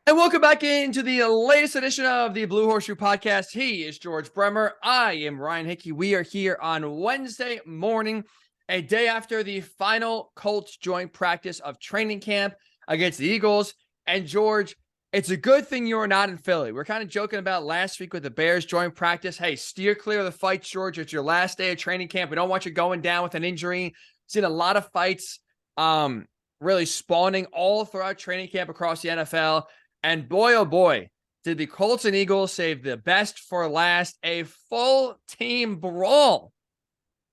And welcome back into the latest edition of the Blue Horseshoe Podcast. He is George Bremer. I am Ryan Hickey. We are here on Wednesday morning, a day after the final Colts joint practice of training camp against the Eagles. And George, it's a good thing you're not in Philly. We're kind of joking about last week with the Bears joint practice. Hey, steer clear of the fights, George. It's your last day of training camp. We don't want you going down with an injury. Seen a lot of fights really spawning all throughout training camp across the NFL. And boy, oh boy, did the Colts and Eagles save the best for last. A full team brawl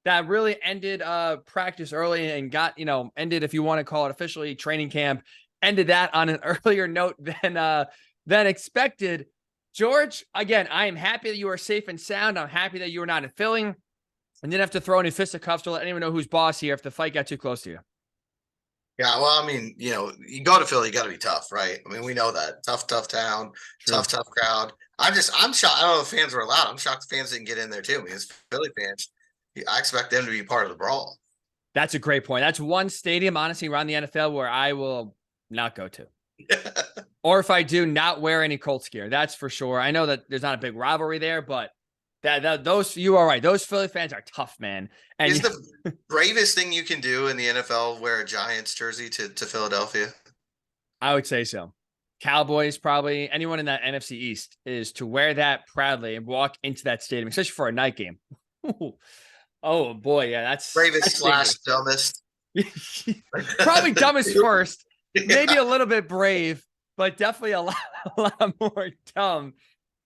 that really ended practice early and got, ended, if you want to call it officially, training camp. Ended that on an earlier note than expected. George, again, I am happy that you are safe and sound. I'm happy that you are not in Philly and didn't have to throw any fisticuffs to let anyone know who's boss here if the fight got too close to you. Yeah, well, I mean, you go to Philly, you got to be tough, right? I mean, we know that. Tough town, True. tough crowd. I'm shocked. I don't know if fans were allowed. I'm shocked the fans didn't get in there too. I mean, as Philly fans, I expect them to be part of the brawl. That's a great point. That's one stadium, honestly, around the NFL where I will not go to. Or if I do, not wear any Colts gear. That's for sure. I know that there's not a big rivalry there, but those, you are right. Those Philly fans are tough, man. And is the bravest thing you can do in the NFL wear a Giants jersey to Philadelphia? I would say so. Cowboys, probably anyone in that NFC East, is to wear that proudly and walk into that stadium, especially for a night game. Oh boy, yeah, that's bravest slash dumbest. Probably dumbest first, maybe a little bit brave, but definitely a lot more dumb,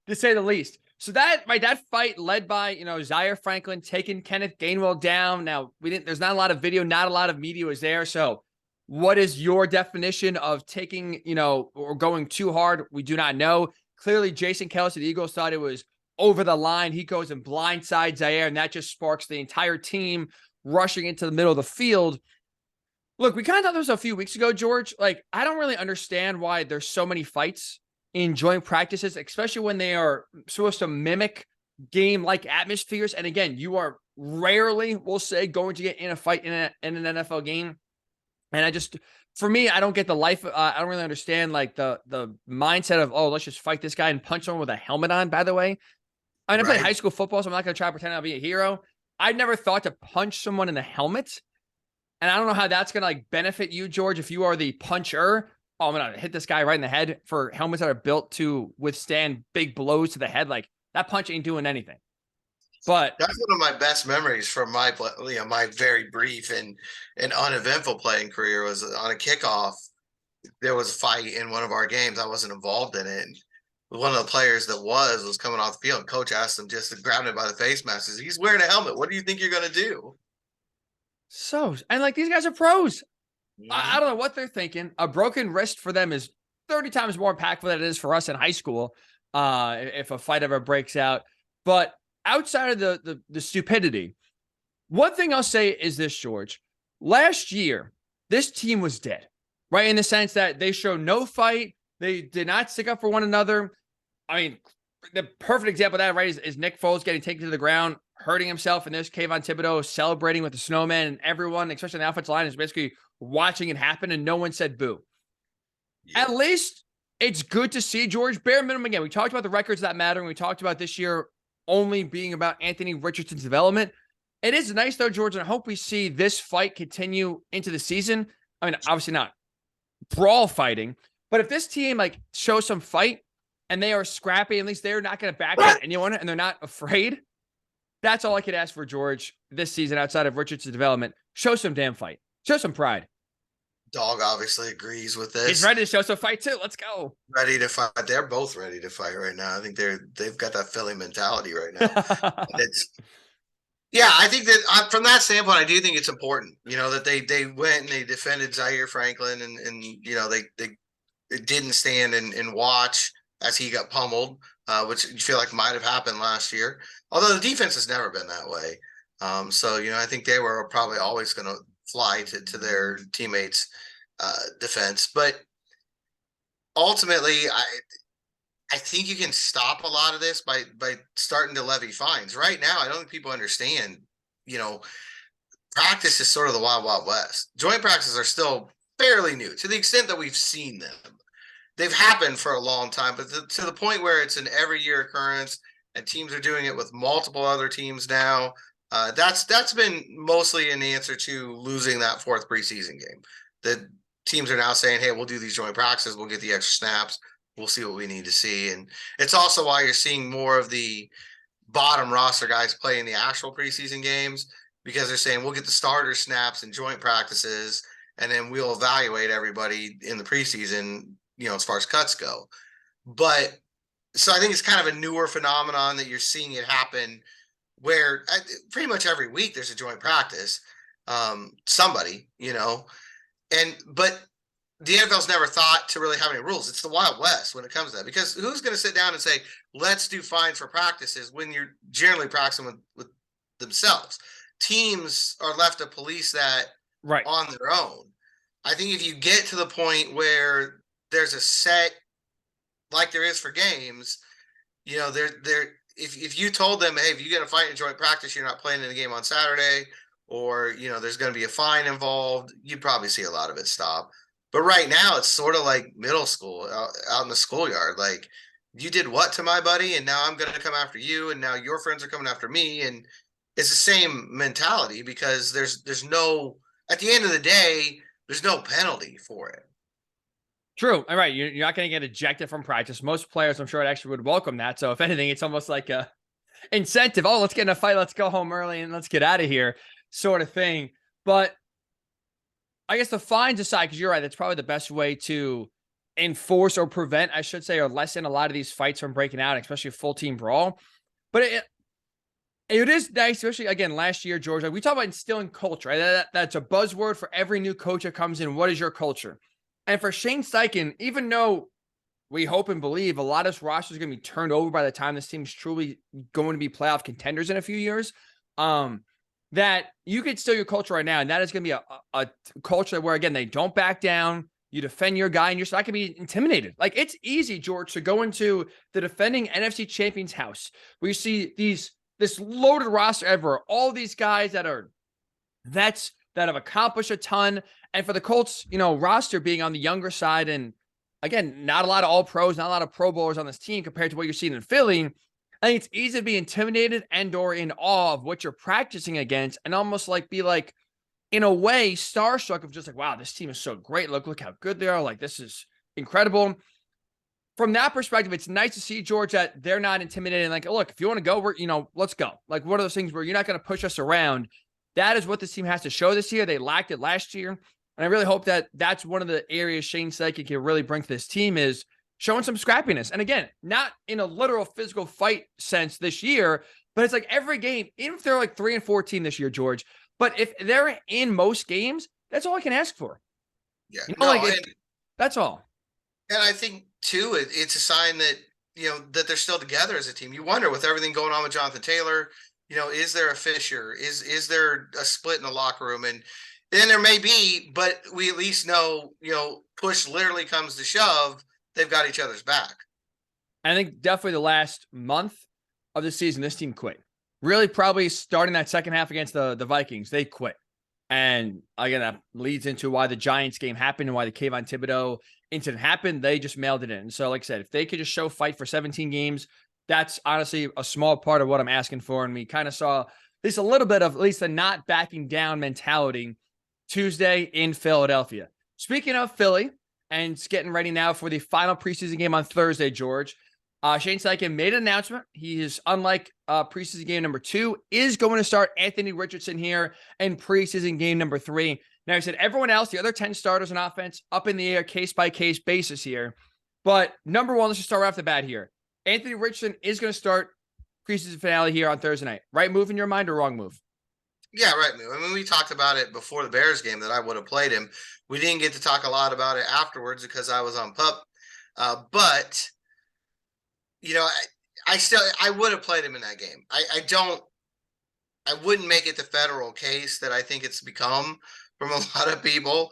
to say the least. So that fight led by, Zaire Franklin taking Kenneth Gainwell down. Now, there's not a lot of video, not a lot of media was there. So what is your definition of taking, or going too hard? We do not know. Clearly, Jason Kelce, the Eagles, thought it was over the line. He goes and blindsides Zaire, and that just sparks the entire team rushing into the middle of the field. Look, we kind of thought this a few weeks ago, George. Like, I don't really understand why there's so many fights in joint practices, especially when they are supposed to mimic game-like atmospheres. And again, you are rarely, we'll say, going to get in a fight in an NFL game. And for me, I don't get the life. I don't really understand like the mindset of, oh, let's just fight this guy and punch someone with a helmet on. By the way, I played high school football, so I'm not going to try to pretend I'll be a hero. I never thought to punch someone in the helmet. And I don't know how that's going to like benefit you, George, if you are the puncher. Oh, I'm going to hit this guy right in the head. For helmets that are built to withstand big blows to the head. Like, that punch ain't doing anything. But that's one of my best memories from my very brief and uneventful playing career was on a kickoff. There was a fight in one of our games. I wasn't involved in it. And one of the players that was coming off the field. And coach asked him just to grab him by the face mask. He says, he's wearing a helmet. What do you think you're going to do? And like, these guys are pros. I don't know what they're thinking. A broken wrist for them is 30 times more impactful than it is for us in high school. If a fight ever breaks out. But outside of the stupidity, one thing I'll say is this, George. Last year, this team was dead, right? In the sense that they showed no fight. They did not stick up for one another. I mean, the perfect example of that, right, is Nick Foles getting taken to the ground, hurting himself, and there's Kayvon Thibodeau celebrating with the snowman, and everyone, especially on the offensive line, is basically watching it happen, and no one said boo. Yeah. At least it's good to see, George. Bare minimum, again, we talked about the records that matter, and we talked about this year only being about Anthony Richardson's development. It is nice, though, George, and I hope we see this fight continue into the season. I mean, obviously not brawl fighting, but if this team, like, shows some fight, and they are scrappy, at least they're not going to back at anyone, and they're not afraid, that's all I could ask for, George, this season outside of Richardson's development. Show some damn fight. Show some pride. Dog obviously agrees with this. He's ready to show some fight too. Let's go. Ready to fight. They're both ready to fight right now. I think they've got that Philly mentality right now. I think that from that standpoint, I do think it's important, that they went and they defended Zaire Franklin and they didn't stand and watch as he got pummeled, which you feel like might have happened last year. Although the defense has never been that way. I think they were probably always going to fly to their teammates' defense. But ultimately, I think you can stop a lot of this by starting to levy fines. Right now, I don't think people understand, practice is sort of the wild, wild west. Joint practices are still fairly new to the extent that we've seen them. they've happened for a long time, but to the point where it's an every year occurrence and teams are doing it with multiple other teams now. That's been mostly an answer to losing that fourth preseason game. The teams are now saying, hey, we'll do these joint practices. We'll get the extra snaps. We'll see what we need to see. And it's also why you're seeing more of the bottom roster guys play in the actual preseason games, because they're saying we'll get the starter snaps and joint practices, and then we'll evaluate everybody in the preseason, as far as cuts go. But so I think it's kind of a newer phenomenon that you're seeing it happen where pretty much every week there's a joint practice. Somebody, but the NFL's never thought to really have any rules. It's the Wild West when it comes to that, because who's going to sit down and say, let's do fines for practices when you're generally practicing with themselves? Teams are left to police that right on their own. I think if you get to the point where there's a set, like there is for games, if you told them, hey, if you get a fight in joint practice, you're not playing in the game on Saturday, or, there's going to be a fine involved, you'd probably see a lot of it stop. But right now, it's sort of like middle school out in the schoolyard. Like, you did what to my buddy, and now I'm going to come after you, and now your friends are coming after me. And it's the same mentality, because there's no, at the end of the day, there's no penalty for it. True. All right. You're not going to get ejected from practice. Most players, I'm sure, actually would welcome that. So if anything, it's almost like a incentive. Oh, let's get in a fight. Let's go home early and let's get out of here, sort of thing. But I guess the fines aside, because you're right, that's probably the best way to enforce or prevent, I should say, or lessen a lot of these fights from breaking out, especially a full team brawl. But it is nice, especially, again, last year, George, we talk about instilling culture, right? That's a buzzword for every new coach that comes in. What is your culture? And for Shane Steichen, even though we hope and believe a lot of this roster is going to be turned over by the time this team is truly going to be playoff contenders in a few years, that you could steal your culture right now. And that is going to be a culture where, again, they don't back down. You defend your guy, and you're not going to be intimidated. Like, it's easy, George, to go into the defending NFC champions house where you see this loaded roster ever, all these guys that are vets that have accomplished a ton. And for the Colts, roster being on the younger side, and again, not a lot of all pros, not a lot of pro bowlers on this team compared to what you're seeing in Philly. I think it's easy to be intimidated and or in awe of what you're practicing against, and almost like be like, in a way, starstruck of just like, wow, this team is so great. Look how good they are. Like, this is incredible. From that perspective, it's nice to see, George, that they're not intimidated. Like, look, if you want to go, let's go. Like, one of those things where you're not going to push us around. That is what this team has to show this year. They lacked it last year. And I really hope that that's one of the areas Shane Steichen can really bring to this team, is showing some scrappiness. And again, not in a literal physical fight sense this year, but it's like every game, even if they're like 3-14 this year, George, but if they're in most games, that's all I can ask for. Yeah. That's all. And I think, too, it's a sign that, that they're still together as a team. You wonder, with everything going on with Jonathan Taylor, is there a fissure? Is there a split in the locker room? And then there may be, but we at least know, push literally comes to shove, they've got each other's back. I think definitely the last month of the season, this team quit. Really, probably starting that second half against the Vikings, they quit. And again, that leads into why the Giants game happened and why the Kayvon Thibodeau incident happened. They just mailed it in. So like I said, if they could just show fight for 17 games, that's honestly a small part of what I'm asking for. And we kind of saw at least a little bit of at least the not backing down mentality Tuesday in Philadelphia. Speaking of Philly, and it's getting ready now for the final preseason game on Thursday, George. Shane Steichen made an announcement. He is, unlike preseason game number 2, is going to start Anthony Richardson here in preseason game number 3. Now, he said everyone else, the other 10 starters on offense, up in the air, case-by-case basis here. But number 1, let's just start right off the bat here. Anthony Richardson is going to start preseason finale here on Thursday night. Right move in your mind or wrong move? Yeah, right move. I mean, we talked about it before the Bears game that I would have played him. We didn't get to talk a lot about it afterwards because I was on PUP. But I would have played him in that game. I wouldn't make it the federal case that I think it's become from a lot of people,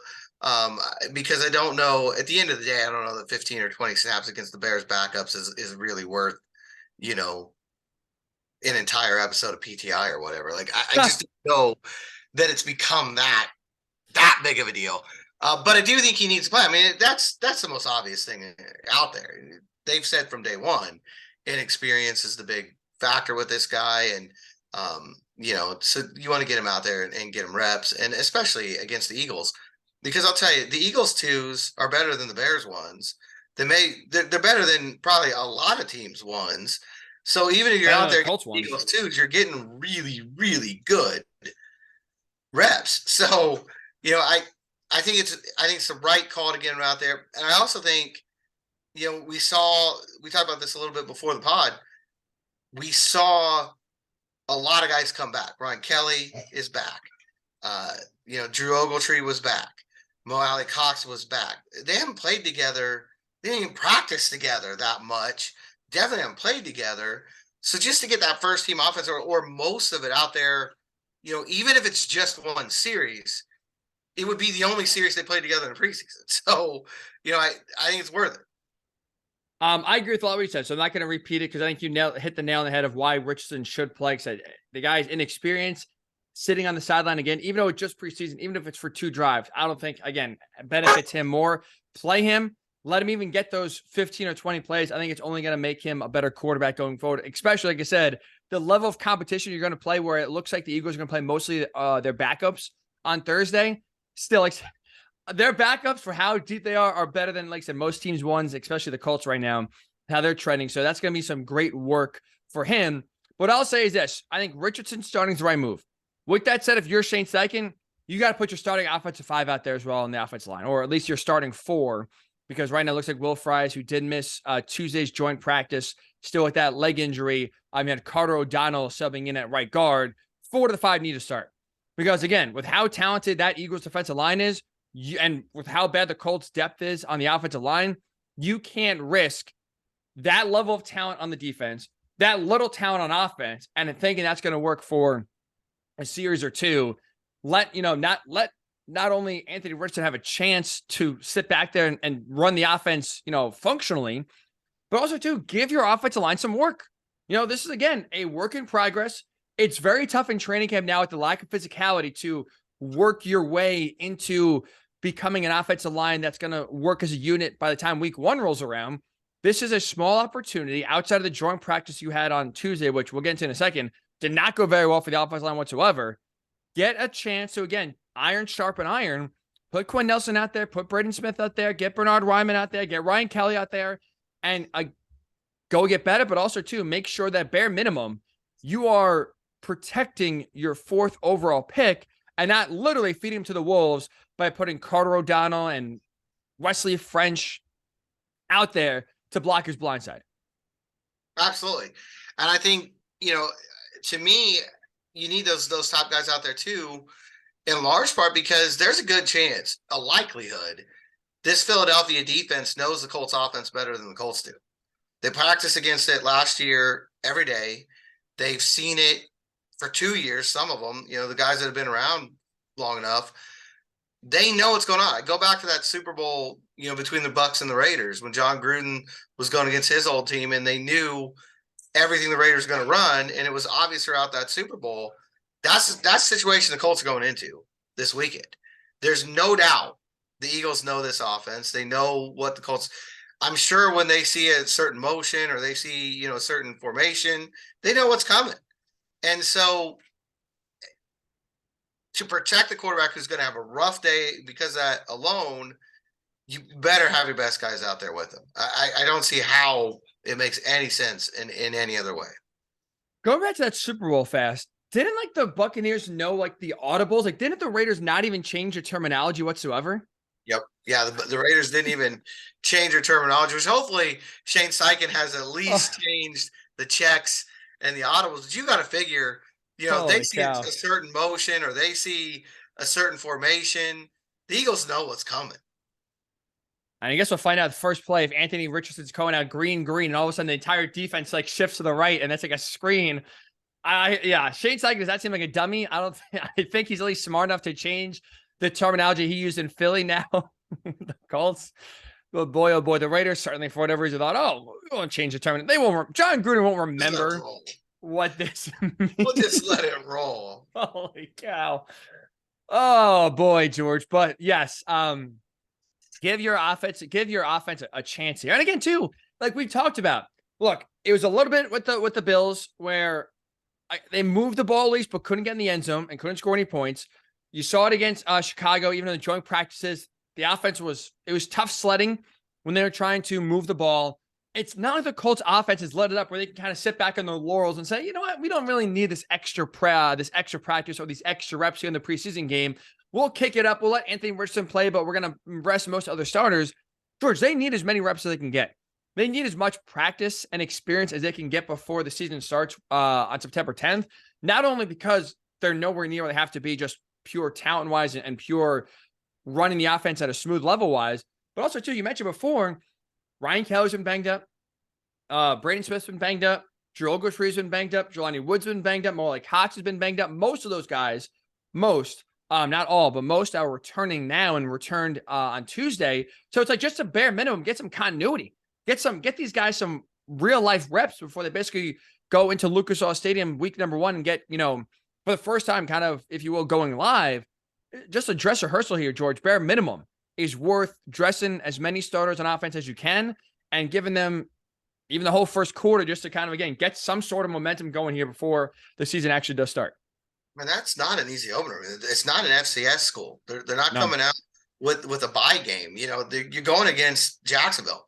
because I don't know, at the end of the day, I don't know that 15 or 20 snaps against the Bears backups is really worth, an entire episode of PTI or whatever. Like, I just don't know that it's become that big of a deal. But I do think he needs to play. I mean, that's the most obvious thing out there. They've said from day one, inexperience is the big factor with this guy, and so you want to get him out there and get him reps, and especially against the Eagles, because I'll tell you, the Eagles twos are better than the Bears ones. They're better than probably a lot of teams ones. So even if you're out there Colts getting Eagles twos, you're getting really, really good reps. So I think it's the right call to get him out there. And I also think, we talked about this a little bit before the pod. We saw a lot of guys come back. Ryan Kelly is back. Drew Ogletree was back. Mo Alley Cox was back. They haven't played together. They didn't even practice together that much. Definitely haven't played together. So just to get that first team offense or most of it out there, even if it's just one series, it would be the only series they played together in the preseason. So, I think it's worth it. I agree with all what you said, so I'm not going to repeat it because I think you hit the nail on the head of why Richardson should play. Because the guy's inexperienced, sitting on the sideline again, even though it's just preseason, even if it's for 2 drives, I don't think, again, benefits him more. Play him, let him even get those 15 or 20 plays. I think it's only going to make him a better quarterback going forward, especially, like I said, the level of competition you're going to play where it looks like the Eagles are going to play mostly their backups on Thursday. Still, their backups for how deep they are better than, like I said, most teams' ones, especially the Colts right now, how they're trending. So that's going to be some great work for him. What I'll say is this. I think Richardson starting is the right move. With that said, if you're Shane Steichen, you got to put your starting offensive 5 out there as well on the offensive line, or at least your starting 4, because right now it looks like Will Fries, who did miss Tuesday's joint practice, still with that leg injury. I mean, Carter O'Donnell subbing in at right guard. 4 to the 5 need to start. Because, again, with how talented that Eagles defensive line is, and with how bad the Colts depth is on the offensive line, you can't risk that level of talent on the defense, that little talent on offense, and thinking that's going to work for a series or 2. Not only Anthony Richardson have a chance to sit back there and run the offense, functionally, but also to give your offensive line some work. This is, again, a work in progress. It's very tough in training camp now with the lack of physicality to work your way into becoming an offensive line that's going to work as a unit by the time week 1 rolls around. This is a small opportunity outside of the joint practice you had on Tuesday, which we'll get into in a second, did not go very well for the offensive line whatsoever. Get a chance to, again, iron sharpen iron. Put Quinn Nelson out there, put Braden Smith out there, get Bernard Ryman out there, get Ryan Kelly out there, and go get better, but also, too, make sure that bare minimum, you are protecting your 4th overall pick and not literally feeding him to the wolves by putting Carter O'Donnell and Wesley French out there to block his blind side. Absolutely. And I think, to me, you need those top guys out there too, in large part because there's a good chance, a likelihood, this Philadelphia defense knows the Colts offense better than the Colts do. They practiced against it last year every day. They've seen it for 2 years, some of them, the guys that have been around long enough, they know what's going on. Go back to that Super Bowl, between the Bucs and the Raiders when John Gruden was going against his old team and they knew everything the Raiders were going to run, and it was obvious throughout that Super Bowl. That's the situation the Colts are going into this weekend. There's no doubt the Eagles know this offense. They know what the Colts – I'm sure when they see a certain motion or they see, a certain formation, they know what's coming. And so to protect the quarterback who's going to have a rough day because of that alone, you better have your best guys out there with them. I don't see how it makes any sense in any other way. Going back to that Super Bowl fast, didn't the Buccaneers know the audibles? Didn't the Raiders not even change their terminology whatsoever? Yep. Yeah, the Raiders didn't even change their terminology, which hopefully Shane Steichen has at least changed the checks and the audibles. But you got to figure, they see a certain motion or they see a certain formation, the Eagles know what's coming. And I guess we'll find out the first play if Anthony Richardson's going out green, and all of a sudden the entire defense shifts to the right, and that's a screen. Shane Steichen, does that seem like a dummy? I think he's at least smart enough to change the terminology he used in Philly now. The Colts. But boy, oh boy, the Raiders certainly, for whatever reason, thought, we won't change the terminology. They won't. John Gruden won't remember what this means. We'll just let it roll. Holy cow. Oh boy, George. But yes, give your offense a chance here. And again, too, like we've talked about, look, it was a little bit with the Bills where they moved the ball at least, but couldn't get in the end zone and couldn't score any points. You saw it against Chicago, even in the joint practices. The offense was tough sledding when they were trying to move the ball. It's not like the Colts offense has let it up where they can kind of sit back on their laurels and say, you know what, we don't really need this extra practice or these extra reps here in the preseason game. We'll kick it up. We'll let Anthony Richardson play, but we're going to rest most other starters. George, they need as many reps as they can get. They need as much practice and experience as they can get before the season starts on September 10th, not only because they're nowhere near where they have to be just pure talent-wise and pure running the offense at a smooth level-wise, but also, too, you mentioned before, Ryan Kelly's been banged up. Braden Smith's been banged up. Drew Ogletree has been banged up. Jelani Woods has been banged up. Molly Cox has been banged up. Most of those guys, not all, but most are returning now and returned on Tuesday. So it's like just a bare minimum, get some continuity. Get these guys some real life reps before they basically go into Lucas Oil Stadium week number 1 and get, for the first time kind of, if you will, going live. Just a dress rehearsal here, George, bare minimum is worth dressing as many starters on offense as you can and giving them even the whole first quarter just to kind of, again, get some sort of momentum going here before the season actually does start. I mean, that's not an easy opener. It's not an FCS school. They're not coming out with a bye game. You're going against Jacksonville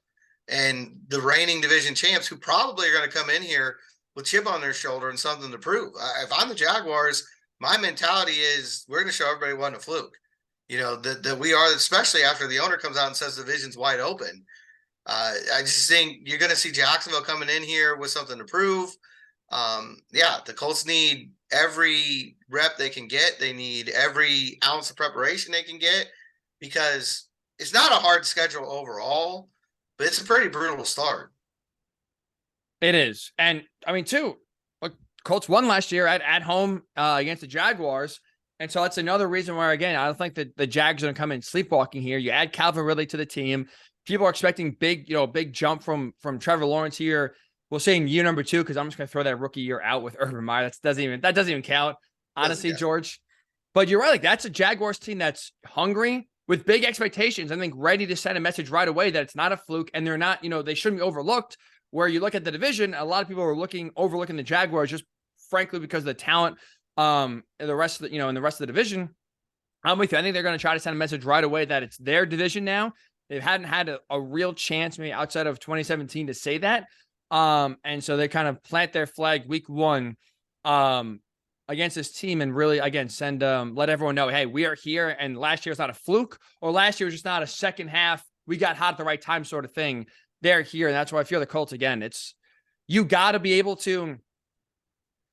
and the reigning division champs who probably are going to come in here with chip on their shoulder and something to prove. If I'm the Jaguars, my mentality is we're going to show everybody it wasn't a fluke. That we are, especially after the owner comes out and says the division's wide open. I just think you're going to see Jacksonville coming in here with something to prove. The Colts need every rep they can get. They need every ounce of preparation they can get because it's not a hard schedule overall, but it's a pretty brutal start. It is. And I mean, too, look, Colts won last year at home against the Jaguars. And so that's another reason why, again, I don't think that the Jags are going to come in sleepwalking here. You add Calvin Ridley to the team. People are expecting big jump from Trevor Lawrence here. We'll say in year number 2, because I'm just going to throw that rookie year out with Urban Meyer. That doesn't even count, honestly, George. But you're right. Like, that's a Jaguars team that's hungry with big expectations. I think ready to send a message right away that it's not a fluke and they're not, they shouldn't be overlooked. Where you look at the division, a lot of people are overlooking the Jaguars just frankly because of the talent in the rest of the division. I'm with you. I think they're going to try to send a message right away that it's their division now. They hadn't had a real chance maybe outside of 2017 to say that. And so they kind of plant their flag week 1 against this team and really, again, send let everyone know, hey, we are here. And last year was not a fluke, or last year was just not a second half, we got hot at the right time sort of thing. They're here. And that's why I feel the Colts, again, you got to be able to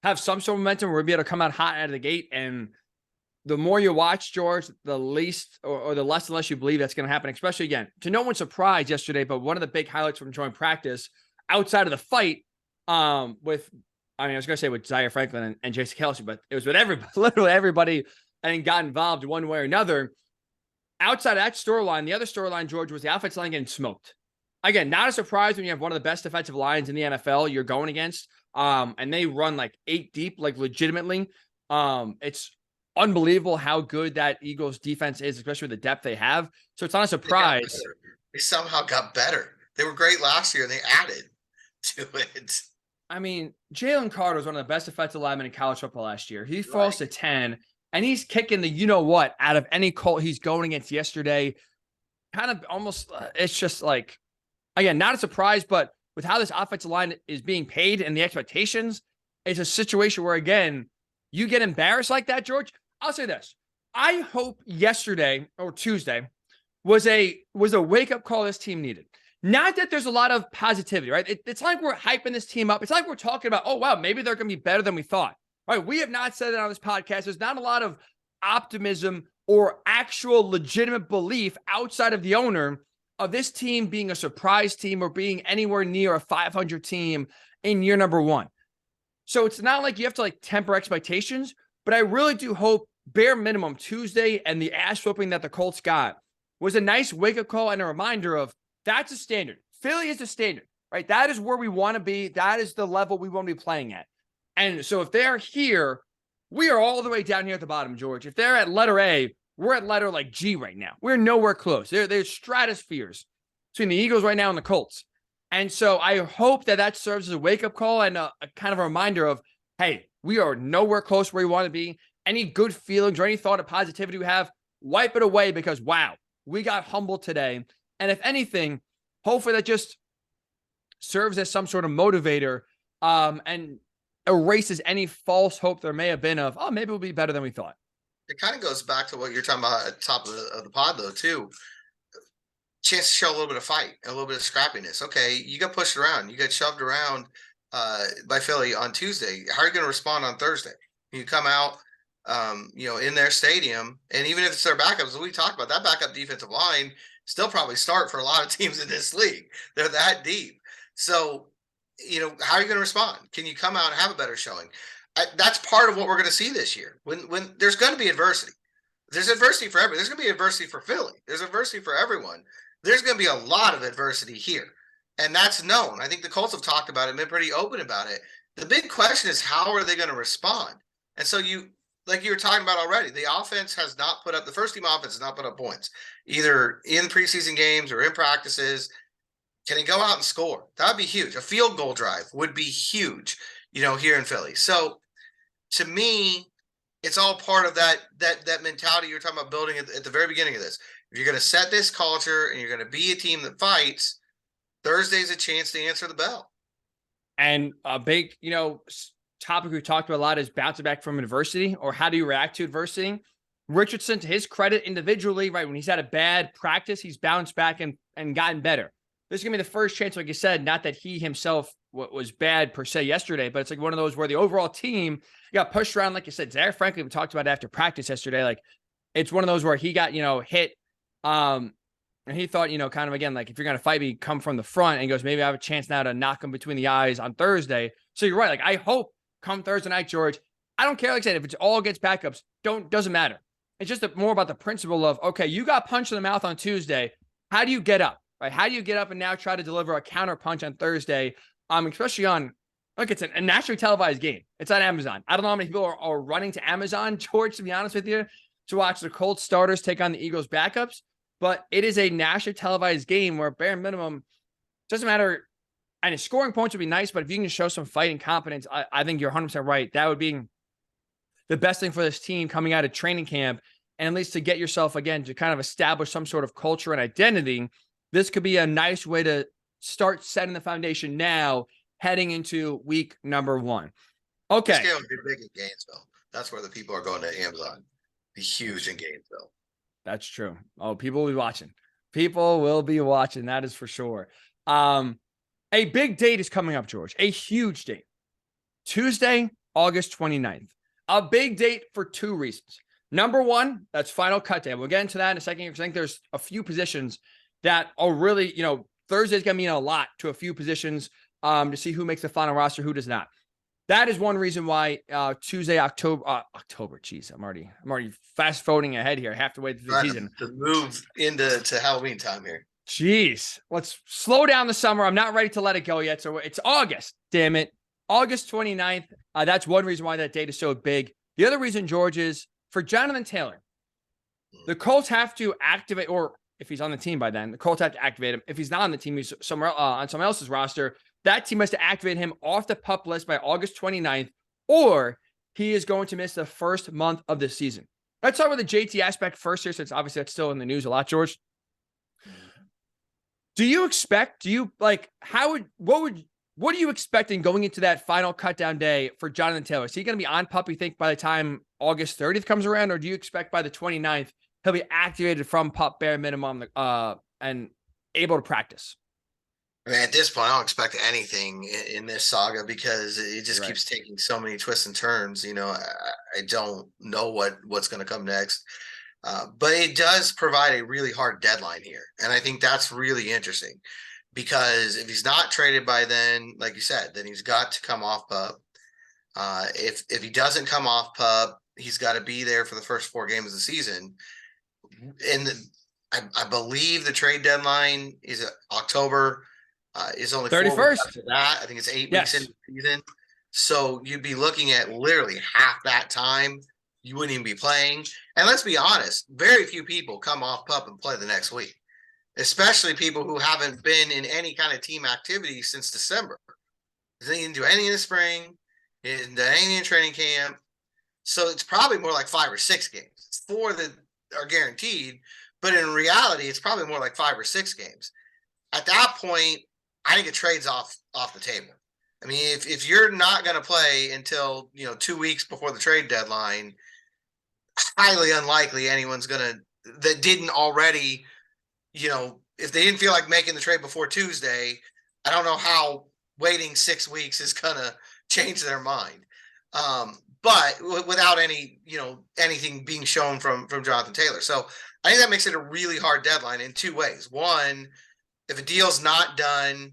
have some sort of momentum where we'll be able to come out hot out of the gate. And the more you watch, George, the least or the less and less you believe that's going to happen, especially, again, to no one's surprise yesterday, but one of the big highlights from joint practice outside of the fight I was going to say with Zaire Franklin and Jason Kelce, but it was with everybody, literally everybody, and got involved one way or another. Outside of that storyline, the other storyline, George, was the offensive line getting smoked. Again, not a surprise when you have one of the best defensive lines in the NFL you're going against, and they run like 8 deep, like legitimately. It's unbelievable how good that Eagles defense is, especially with the depth they have. So it's not a surprise. They somehow got better. They were great last year, and they added to it. I mean, Jalen Carter was one of the best defensive linemen in college football last year. He falls to 10, and he's kicking the you-know-what out of any Colt he's going against yesterday. Kind of almost, it's just like, again, not a surprise, but with how this offensive line is being paid and the expectations, it's a situation where, again, you get embarrassed like that, George. I'll say this. I hope yesterday or Tuesday was a wake-up call this team needed. Not that there's a lot of positivity, right? It's like we're hyping this team up. It's like we're talking about, oh, wow, maybe they're going to be better than we thought, right? We have not said it on this podcast. There's not a lot of optimism or actual legitimate belief outside of the owner of this team being a surprise team or being anywhere near a 500 team in year number 1. So it's not like you have to like temper expectations, but I really do hope bare minimum Tuesday and the ass whooping that the Colts got was a nice wake-up call and a reminder of that's a standard. Philly is a standard, right? That is where we want to be. That is the level we want to be playing at. And so if they're here, we are all the way down here at the bottom, George. If they're at letter A, we're at letter like G right now. We're nowhere close. There's stratospheres between the Eagles right now and the Colts. And so I hope that serves as a wake-up call and a kind of a reminder of, hey, we are nowhere close where we want to be. Any good feelings or any thought of positivity we have, wipe it away because, wow, we got humbled today. And if anything, hopefully that just serves as some sort of motivator and erases any false hope there may have been of, oh, maybe we'll be better than we thought. It kind of goes back to what you're talking about at the top of the pod, though, too. Chance to show a little bit of fight, a little bit of scrappiness. Okay, you got pushed around. You got shoved around by Philly on Tuesday. How are you going to respond on Thursday? You come out, in their stadium, and even if it's their backups, we talked about that backup defensive line still probably start for a lot of teams in this league. They're that deep. So, how are you going to respond? Can you come out and have a better showing? That's part of what we're going to see this year. When there's going to be adversity. There's adversity for everyone. There's going to be adversity for Philly. There's adversity for everyone. There's going to be a lot of adversity here. And that's known. I think the Colts have talked about it and been pretty open about it. The big question is, how are they going to respond? And so like you were talking about already, the offense has not put up, the first team offense has not put up points, either in preseason games or in practices. Can he go out and score? That would be huge. A field goal drive would be huge, here in Philly. So to me, it's all part of that mentality you're talking about building at the very beginning of this. If you're going to set this culture and you're going to be a team that fights, Thursday's a chance to answer the bell. And a big, topic we talked about a lot is bouncing back from adversity, or how do you react to adversity? Richardson, to his credit individually, right, when he's had a bad practice, he's bounced back and gotten better. This is going to be the first chance, like you said, not that he himself was bad per se yesterday, but it's like one of those where the overall team got pushed around. Like you said, Zaire Franklin, we talked about it after practice yesterday. Like, it's one of those where he got, hit. And he thought, kind of again, like, if you're going to fight me, come from the front, and he goes, maybe I have a chance now to knock him between the eyes on Thursday. So you're right. Like, I hope come Thursday night, George, I don't care. Like I said, if it's all against backups, doesn't matter. It's just more about the principle of, okay, you got punched in the mouth on Tuesday. How do you get up? Right? How do you get up and now try to deliver a counter punch on Thursday? Especially on, look, it's a nationally televised game. It's on Amazon. I don't know how many people are running to Amazon, George, to be honest with you, to watch the Colts starters take on the Eagles backups. But it is a nationally televised game where bare minimum, doesn't matter. And scoring points would be nice, but if you can show some fighting competence, I think you're 100% right. That would be the best thing for this team coming out of training camp, and at least to get yourself, again, to kind of establish some sort of culture and identity. This could be a nice way to start setting the foundation now, heading into week number 1. Okay. This game will be big in Gainesville. That's where the people are going to Amazon. Be huge in Gainesville. That's true. Oh, people will be watching. People will be watching. That is for sure. A big date is coming up, George. A huge date. Tuesday, August 29th. A big date for 2 reasons. Number 1, that's final cut day. We'll get into that in a second because I think there's a few positions that are really, Thursday's going to mean a lot to a few positions to see who makes the final roster, who does not. That is one reason why Tuesday, October. Geez, I'm already fast forwarding ahead here. I have to wait through the season to move into Halloween time here. Jeez, let's slow down the summer. I'm not ready to let it go yet. So it's August. Damn it. August 29th. That's one reason why that date is so big. The other reason, George, is for Jonathan Taylor. The Colts have to activate, or if he's on the team by then, the Colts have to activate him. If he's not on the team, he's somewhere on someone else's roster. That team has to activate him off the PUP list by August 29th, or he is going to miss the first month of the season. Let's start with the JT aspect first here, since obviously that's still in the news a lot, George. What are you expecting going into that final cut down day for Jonathan Taylor? Is he going to be on PUP, you think, by the time August 30th comes around, or do you expect by the 29th he'll be activated from PUP bare minimum and able to practice? I mean, at this point, I don't expect anything in this saga because it just keeps taking so many twists and turns. I don't know what's going to come next. But it does provide a really hard deadline here. And I think that's really interesting because if he's not traded by then, like you said, then he's got to come off PUP. If he doesn't come off PUP, he's got to be there for the first 4 games of the season. And I believe the trade deadline is October. Is only 31st. 4 weeks after that. I think it's 8 weeks into the season. So you'd be looking at literally half that time. You wouldn't even be playing. And let's be honest, very few people come off PUP and play the next week, especially people who haven't been in any kind of team activity since December. They didn't do any in the spring, didn't do any in training camp. So it's probably more like 5 or 6 games. 4 that are guaranteed, but in reality, it's probably more like 5 or 6 games. At that point, I think a trade's off the table. I mean, if you're not going to play until 2 weeks before the trade deadline, highly unlikely anyone's going to that didn't already, if they didn't feel like making the trade before Tuesday, I don't know how waiting 6 weeks is going to change their mind. But without any, anything being shown from Jonathan Taylor. So I think that makes it a really hard deadline in 2 ways. One, if a deal's not done,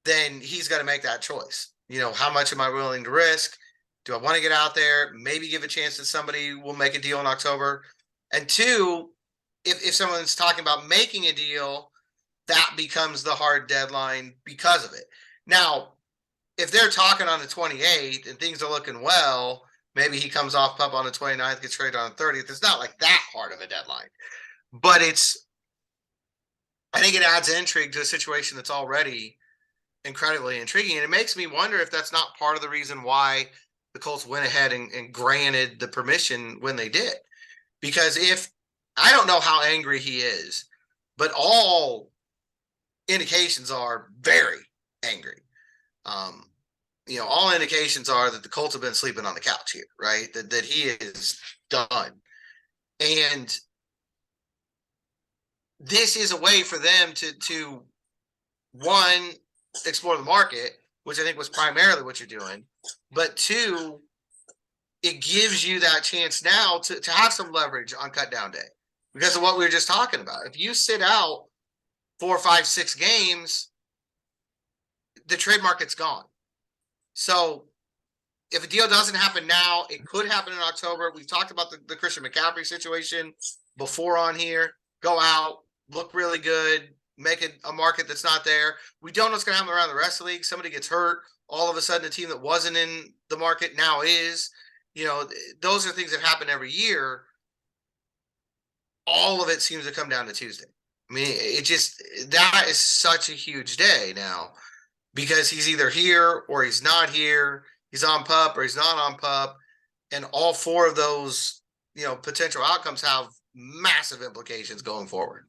then he's got to make that choice. How much am I willing to risk? Do I want to get out there? Maybe give a chance that somebody will make a deal in October. And 2, if someone's talking about making a deal, that becomes the hard deadline because of it. Now, if they're talking on the 28th and things are looking well, maybe he comes off PUP on the 29th, gets traded on the 30th. It's not like that hard of a deadline. But I think it adds intrigue to a situation that's already incredibly intriguing. And it makes me wonder if that's not part of the reason why the Colts went ahead and granted the permission when they did. Because I don't know how angry he is, but all indications are very angry. All indications are that the Colts have been sleeping on the couch here, right? That he is done. And this is a way for them to one, explore the market, which I think was primarily what you're doing, but 2, it gives you that chance now to have some leverage on cut down day because of what we were just talking about. If you sit out 4, 5, 6 games, the trade market's gone. So if a deal doesn't happen now, it could happen in October. We've talked about the Christian McCaffrey situation before on here. Go out, look really good, make it a market that's not there. We don't know what's going to happen around the rest of the league. Somebody gets hurt. All of a sudden, a team that wasn't in the market now is. Those are things that happen every year. All of it seems to come down to Tuesday. I mean, that is such a huge day now because he's either here or he's not here. He's on PUP or he's not on PUP. And all 4 of those, potential outcomes have massive implications going forward.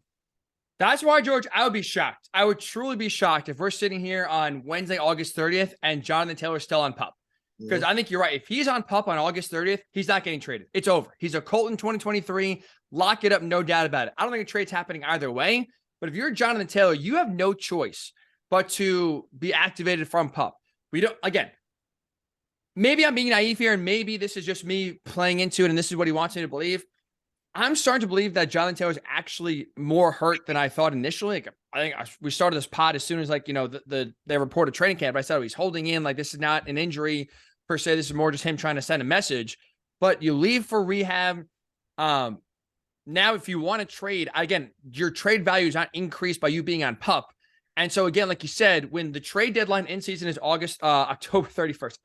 That's why, George, I would be shocked. I would truly be shocked if we're sitting here on Wednesday, August 30th, and Jonathan Taylor's still on PUP. Because I think you're right. If he's on PUP on August 30th, he's not getting traded. It's over. He's a Colt in 2023. Lock it up, no doubt about it. I don't think a trade's happening either way. But if you're Jonathan Taylor, you have no choice but to be activated from PUP. We don't, again, maybe I'm being naive here, and maybe this is just me playing into it, and this is what he wants me to believe. I'm starting to believe that Jonathan Taylor is actually more hurt than I thought initially. Like, I think we started this pod as soon as they reported training camp. I said, he's holding in. Like, this is not an injury per se. This is more just him trying to send a message. But you leave for rehab. Now, if you want to trade, again, your trade value is not increased by you being on PUP. And so again, like you said, when the trade deadline in season is October 31st.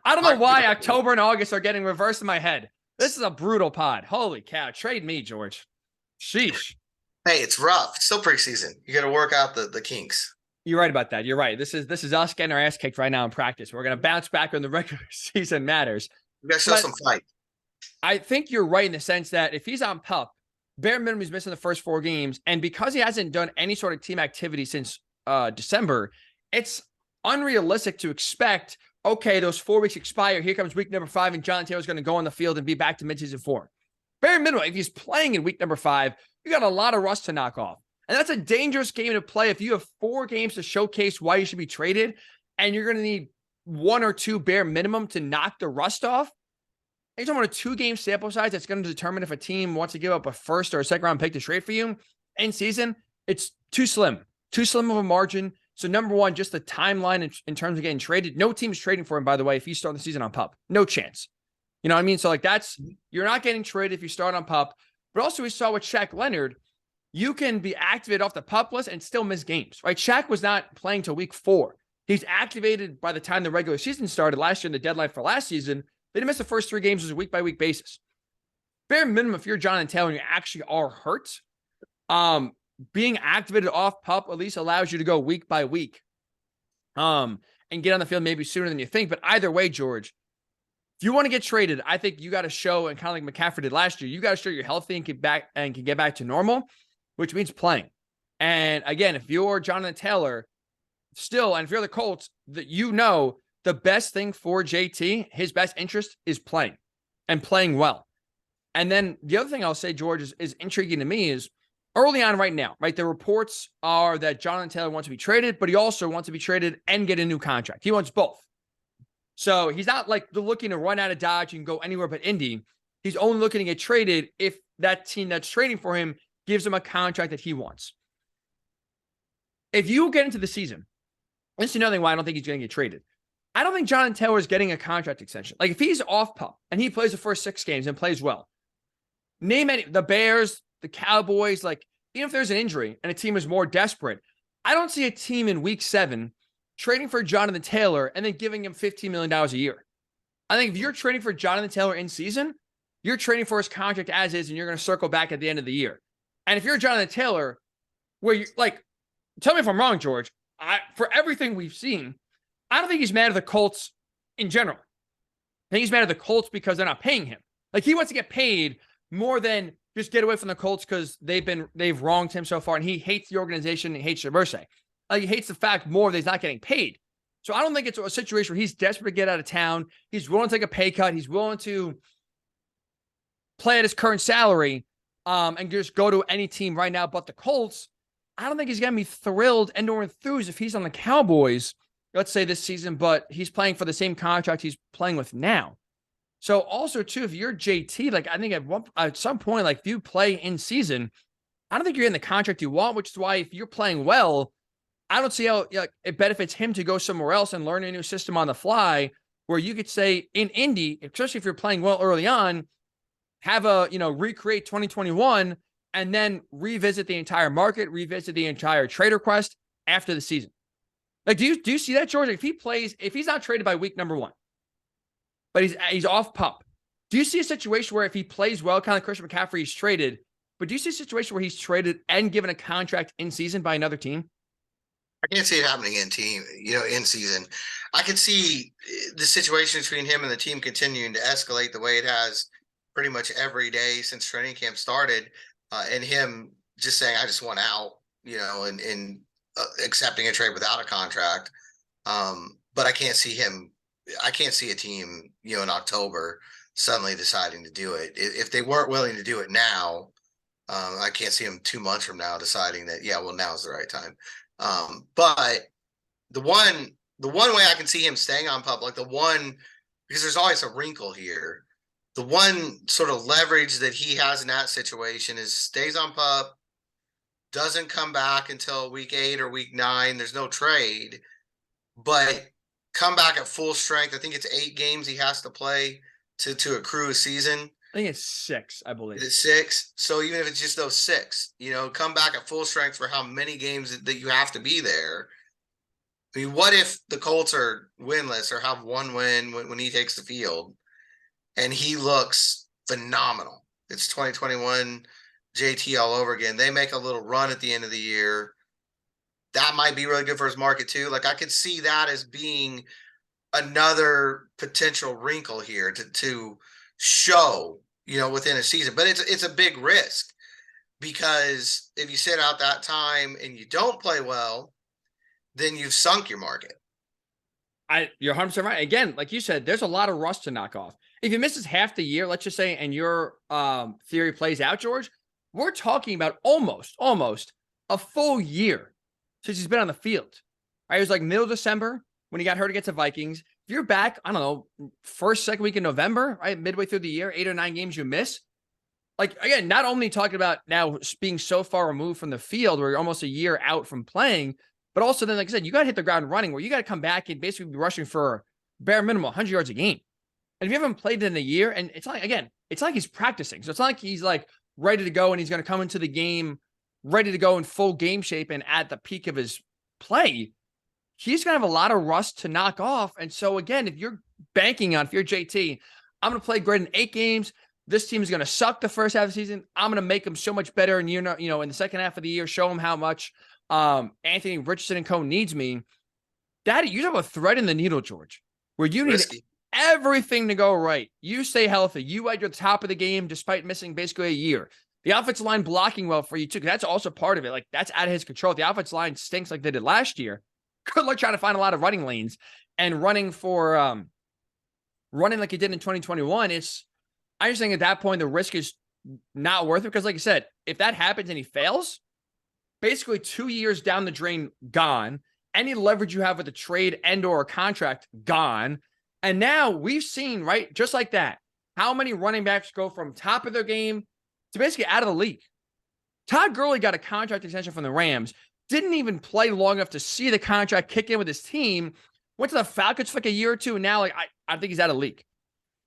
I don't know why October and August are getting reversed in my head. This is a brutal pod. Holy cow. Trade me, George. Sheesh. Hey, it's rough. It's still preseason. You got to work out the kinks. You're right about that. You're right. This is us getting our ass kicked right now in practice. We're going to bounce back when the regular season matters. We got to show some fight. I think you're right in the sense that if he's on PUP, bare minimum he's missing the first 4 games. And because he hasn't done any sort of team activity since December, it's unrealistic to expect, okay, those 4 weeks expire. Here comes week number 5, and Jonathan Taylor's going to go on the field and be back to midseason form. Bare minimum, if he's playing in week number 5, you got a lot of rust to knock off. And that's a dangerous game to play if you have 4 games to showcase why you should be traded, and you're going to need 1 or 2 bare minimum to knock the rust off. You're talking about a 2-game sample size that's going to determine if a team wants to give up a first or a second round pick to trade for you in season. It's too slim of a margin. So number one, just the timeline in terms of getting traded. No team's trading for him, by the way, if you start the season on PUP. No chance. You know what I mean? So like you're not getting traded if you start on PUP. But also we saw with Shaq Leonard, you can be activated off the PUP list and still miss games, right? Shaq was not playing till week 4. He's activated by the time the regular season started last year and the deadline for last season. They didn't miss the first 3 games on a week-by-week basis. Bare minimum, if you're Jonathan Taylor and you actually are hurt, being activated off PUP at least allows you to go week by week and get on the field maybe sooner than you think. But either way, George, if you want to get traded, I think you got to show, and kind of like McCaffrey did last year, you got to show you're healthy and can get back to normal, which means playing. And again, if you're Jonathan Taylor still, and if you're the Colts, that the best thing for JT, his best interest is playing and playing well. And then the other thing I'll say, George, is intriguing to me is early on right now, right? The reports are that Jonathan Taylor wants to be traded, but he also wants to be traded and get a new contract. He wants both. So he's not like looking to run out of Dodge and go anywhere but Indy. He's only looking to get traded if that team that's trading for him gives him a contract that he wants. If you get into the season, this is another thing why I don't think he's going to get traded. I don't think Jonathan Taylor is getting a contract extension. Like if he's off PUP and he plays the first 6 games and plays well, name any, the Bears, the Cowboys, like even if there's an injury and a team is more desperate, I don't see a team in week 7 trading for Jonathan Taylor and then giving him $15 million a year. I think if you're trading for Jonathan Taylor in season, you're trading for his contract as is, and you're going to circle back at the end of the year. And if you're Jonathan Taylor, where you like, tell me if I'm wrong, George, for everything we've seen, I don't think he's mad at the Colts in general. I think he's mad at the Colts because they're not paying him. Like he wants to get paid more than just get away from the Colts because they've wronged him so far, and he hates the organization and he hates Shabursay. Like he hates the fact more that he's not getting paid. So I don't think it's a situation where he's desperate to get out of town. He's willing to take a pay cut. He's willing to play at his current salary and just go to any team right now but the Colts. I don't think he's going to be thrilled and or enthused if he's on the Cowboys, let's say this season, but he's playing for the same contract he's playing with now. So also too, if you're JT, like I think at some point, like if you play in season, I don't think you're in the contract you want, which is why if you're playing well, I don't see how it benefits him to go somewhere else and learn a new system on the fly, where you could say in Indy, especially if you're playing well early on, have recreate 2021 and then revisit the entire market, revisit the entire trade request after the season. Like, do you see that, George? If he's not traded by week number 1, but he's off PUP, do you see a situation where if he plays well, kind of like Christian McCaffrey, he's traded, but do you see a situation where he's traded and given a contract in season by another team? I can't see it happening in season. I can see the situation between him and the team continuing to escalate the way it has pretty much every day since training camp started, and him just saying, I just want out, and accepting a trade without a contract. But I can't see a team, in October suddenly deciding to do it. If they weren't willing to do it now, I can't see them 2 months from now deciding that, now's the right time. But the one way I can see him staying on PUP, because there's always a wrinkle here. The one sort of leverage that he has in that situation is stays on PUP, doesn't come back until week 8 or week 9. There's no trade, but come back at full strength. I think it's 8 games he has to play to accrue a season. I think it's 6, I believe. It's 6. So even if it's just those 6, come back at full strength for how many games that you have to be there. I mean, what if the Colts are winless or have 1 win when he takes the field and he looks phenomenal? It's 2021 JT all over again. They make a little run at the end of the year. That might be really good for his market too. Like I could see that as being another potential wrinkle here to show, within a season. But it's a big risk, because if you sit out that time and you don't play well, then you've sunk your market. You're 100% right. Again, like you said, there's a lot of rust to knock off. If he misses half the year, let's just say, and your theory plays out, George, we're talking about almost a full year since he's been on the field. Right? It was like middle of December when he got hurt against the Vikings. If you're back, I don't know, first, second week in November, right? Midway through the year, 8 or 9 games you miss. Like, again, not only talking about now being so far removed from the field where you're almost a year out from playing, but also then, like I said, you got to hit the ground running where you got to come back and basically be rushing for bare minimum 100 yards a game. And if you haven't played in a year, and it's like he's practicing. So it's not like he's like ready to go and he's going to come into the game ready to go in full game shape and at the peak of his play. he's going to have a lot of rust to knock off. And so, again, if you're if you're JT, I'm going to play great in 8 games. This team is going to suck the first half of the season. I'm going to make them so much better. And, in the second half of the year, show them how much Anthony Richardson and co needs me. That you have a thread in the needle, George, where you need everything to go right. You stay healthy. You at your top of the game, despite missing basically a year. The offensive line blocking well for you too, because that's also part of it. Like, that's out of his control. The offensive line stinks like they did last year. Good luck trying to find a lot of running lanes and running like he did in 2021. I just think at that point the risk is not worth it, because, like I said, if that happens and he fails, basically 2 years down the drain, gone. Any leverage you have with a trade and or a contract, gone. And now we've seen, right, just like that, how many running backs go from top of their game to basically out of the league. Todd Gurley got a contract extension from the Rams, didn't even play long enough to see the contract kick in with his team, went to the Falcons for like a year or two, and now I think he's out of the league.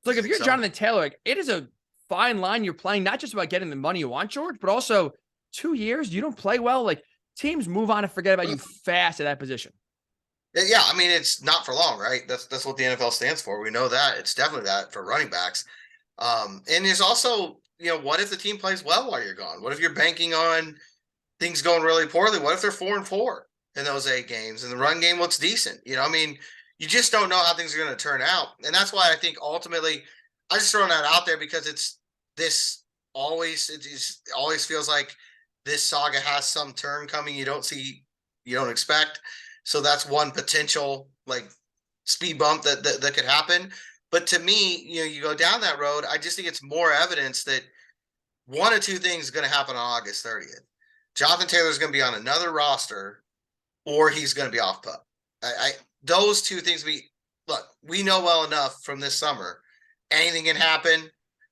So, if you're Jonathan Taylor, it is a fine line you're playing, not just about getting the money you want, George, but also 2 years, you don't play well, teams move on and forget about you fast at that position. Yeah, I mean, it's not for long, right? That's what the NFL stands for. We know that. It's definitely that for running backs. And there's also, what if the team plays well while you're gone? What if you're banking on things going really poorly? What if they're 4-4 in those 8 games and the run game looks decent? You just don't know how things are going to turn out. And that's why I think ultimately, I just throwing that out there because it always feels like this saga has some turn coming you don't expect. So that's one potential speed bump that could happen. But to me, you go down that road, I just think it's more evidence that one of 2 things is going to happen on August 30th. Jonathan Taylor is going to be on another roster, or he's going to be off PUP. Those 2 things we know well enough from this summer. Anything can happen.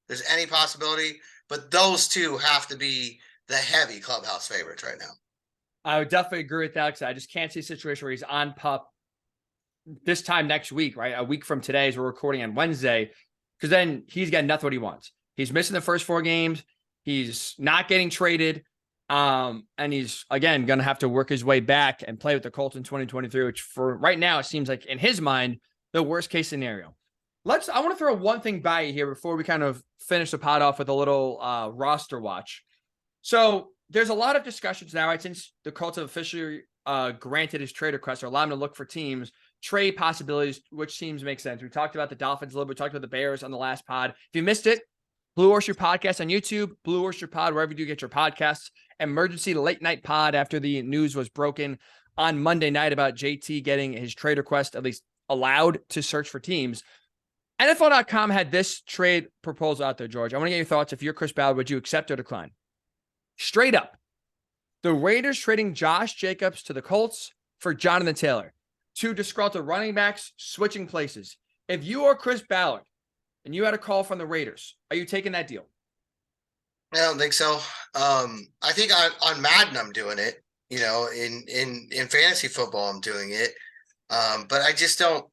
There's any possibility, but those 2 have to be the heavy clubhouse favorites right now. I would definitely agree with that, because I just can't see a situation where he's on PUP this time next week, right? A week from today, as we're recording on Wednesday, because then he's getting nothing what he wants. He's missing the first 4 games. He's not getting traded. And he's, again, going to have to work his way back and play with the Colts in 2023, which for right now, it seems like in his mind, the worst case scenario. I want to throw one thing by you here before we kind of finish the pod off with a little roster watch. So there's a lot of discussions now, right? Since the Colts have officially granted his trade request or allowed him to look for teams, trade possibilities, which teams make sense. We talked about the Dolphins a little bit. We talked about the Bears on the last pod. If you missed it, Blue Oyster Podcast on YouTube, Blue Oyster Pod, wherever you get your podcasts. Emergency late night pod after the news was broken on Monday night about JT getting his trade request at least allowed to search for teams. NFL.com had this trade proposal out there, George. I want to get your thoughts. If you're Chris Ballard, would you accept or decline? Straight up, the Raiders trading Josh Jacobs to the Colts for Jonathan Taylor. 2 disgruntled running backs switching places. If you are Chris Ballard and you had a call from the Raiders, are you taking that deal? I don't think so. I think on Madden I'm doing it. In fantasy football I'm doing it. But I just don't.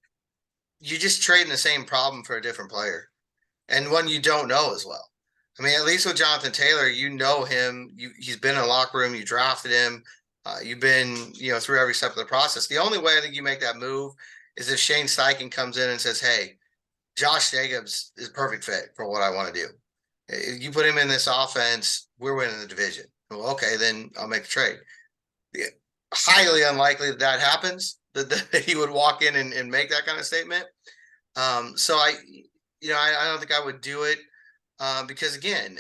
You're just trading the same problem for a different player, and one you don't know as well. I mean, at least with Jonathan Taylor, you know him. He's been in the locker room. You drafted him. You've been through every step of the process. The only way I think you make that move is if Shane Steichen comes in and says, "Hey, Josh Jacobs is a perfect fit for what I want to do. If you put him in this offense, we're winning the division." Well, okay, then I'll make the trade. Highly unlikely that happens, that he would walk in and make that kind of statement. So I don't think I would do it because, again,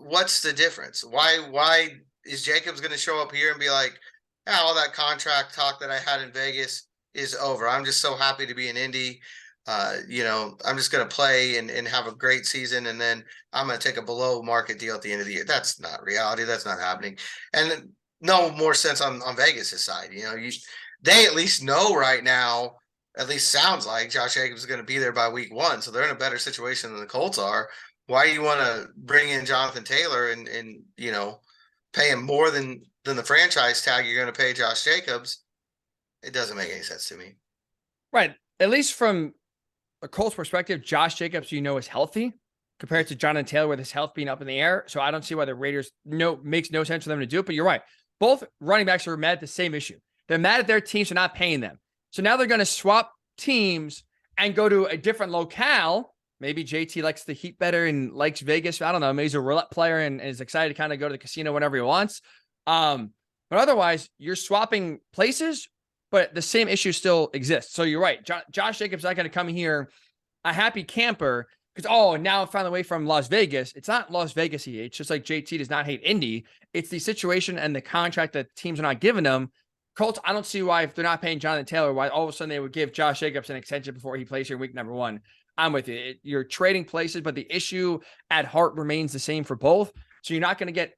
what's the difference? Why is Jacobs going to show up here and be like, all that contract talk that I had in Vegas is over. I'm just so happy to be in Indy. I'm just going to play and have a great season, and then I'm going to take a below market deal at the end of the year. That's not reality. That's not happening. And no more sense on Vegas' side. They at least know right now, at least sounds like Josh Jacobs is going to be there by week 1. So they're in a better situation than the Colts are. Why do you want to bring in Jonathan Taylor and pay him more than the franchise tag you're going to pay Josh Jacobs? It doesn't make any sense to me. Right. At least from a Colts perspective, Josh Jacobs, is healthy compared to Jonathan Taylor with his health being up in the air. So I don't see why the Raiders makes no sense for them to do it. But you're right. Both running backs are mad at the same issue. They're mad at their teams for not paying them. So now they're going to swap teams and go to a different locale. Maybe JT likes the Heat better and likes Vegas. I don't know. Maybe he's a roulette player and is excited to kind of go to the casino whenever he wants. But otherwise, you're swapping places, but the same issue still exists. So you're right. Josh Jacobs not going to come here a happy camper because, now I'm finally away from Las Vegas. It's not Las Vegas he hates, just like JT does not hate Indy. It's the situation and the contract that teams are not giving them. Colts, I don't see why, if they're not paying Jonathan Taylor, why all of a sudden they would give Josh Jacobs an extension before he plays here week number 1. I'm with you. You're trading places, but the issue at heart remains the same for both. So you're not going to get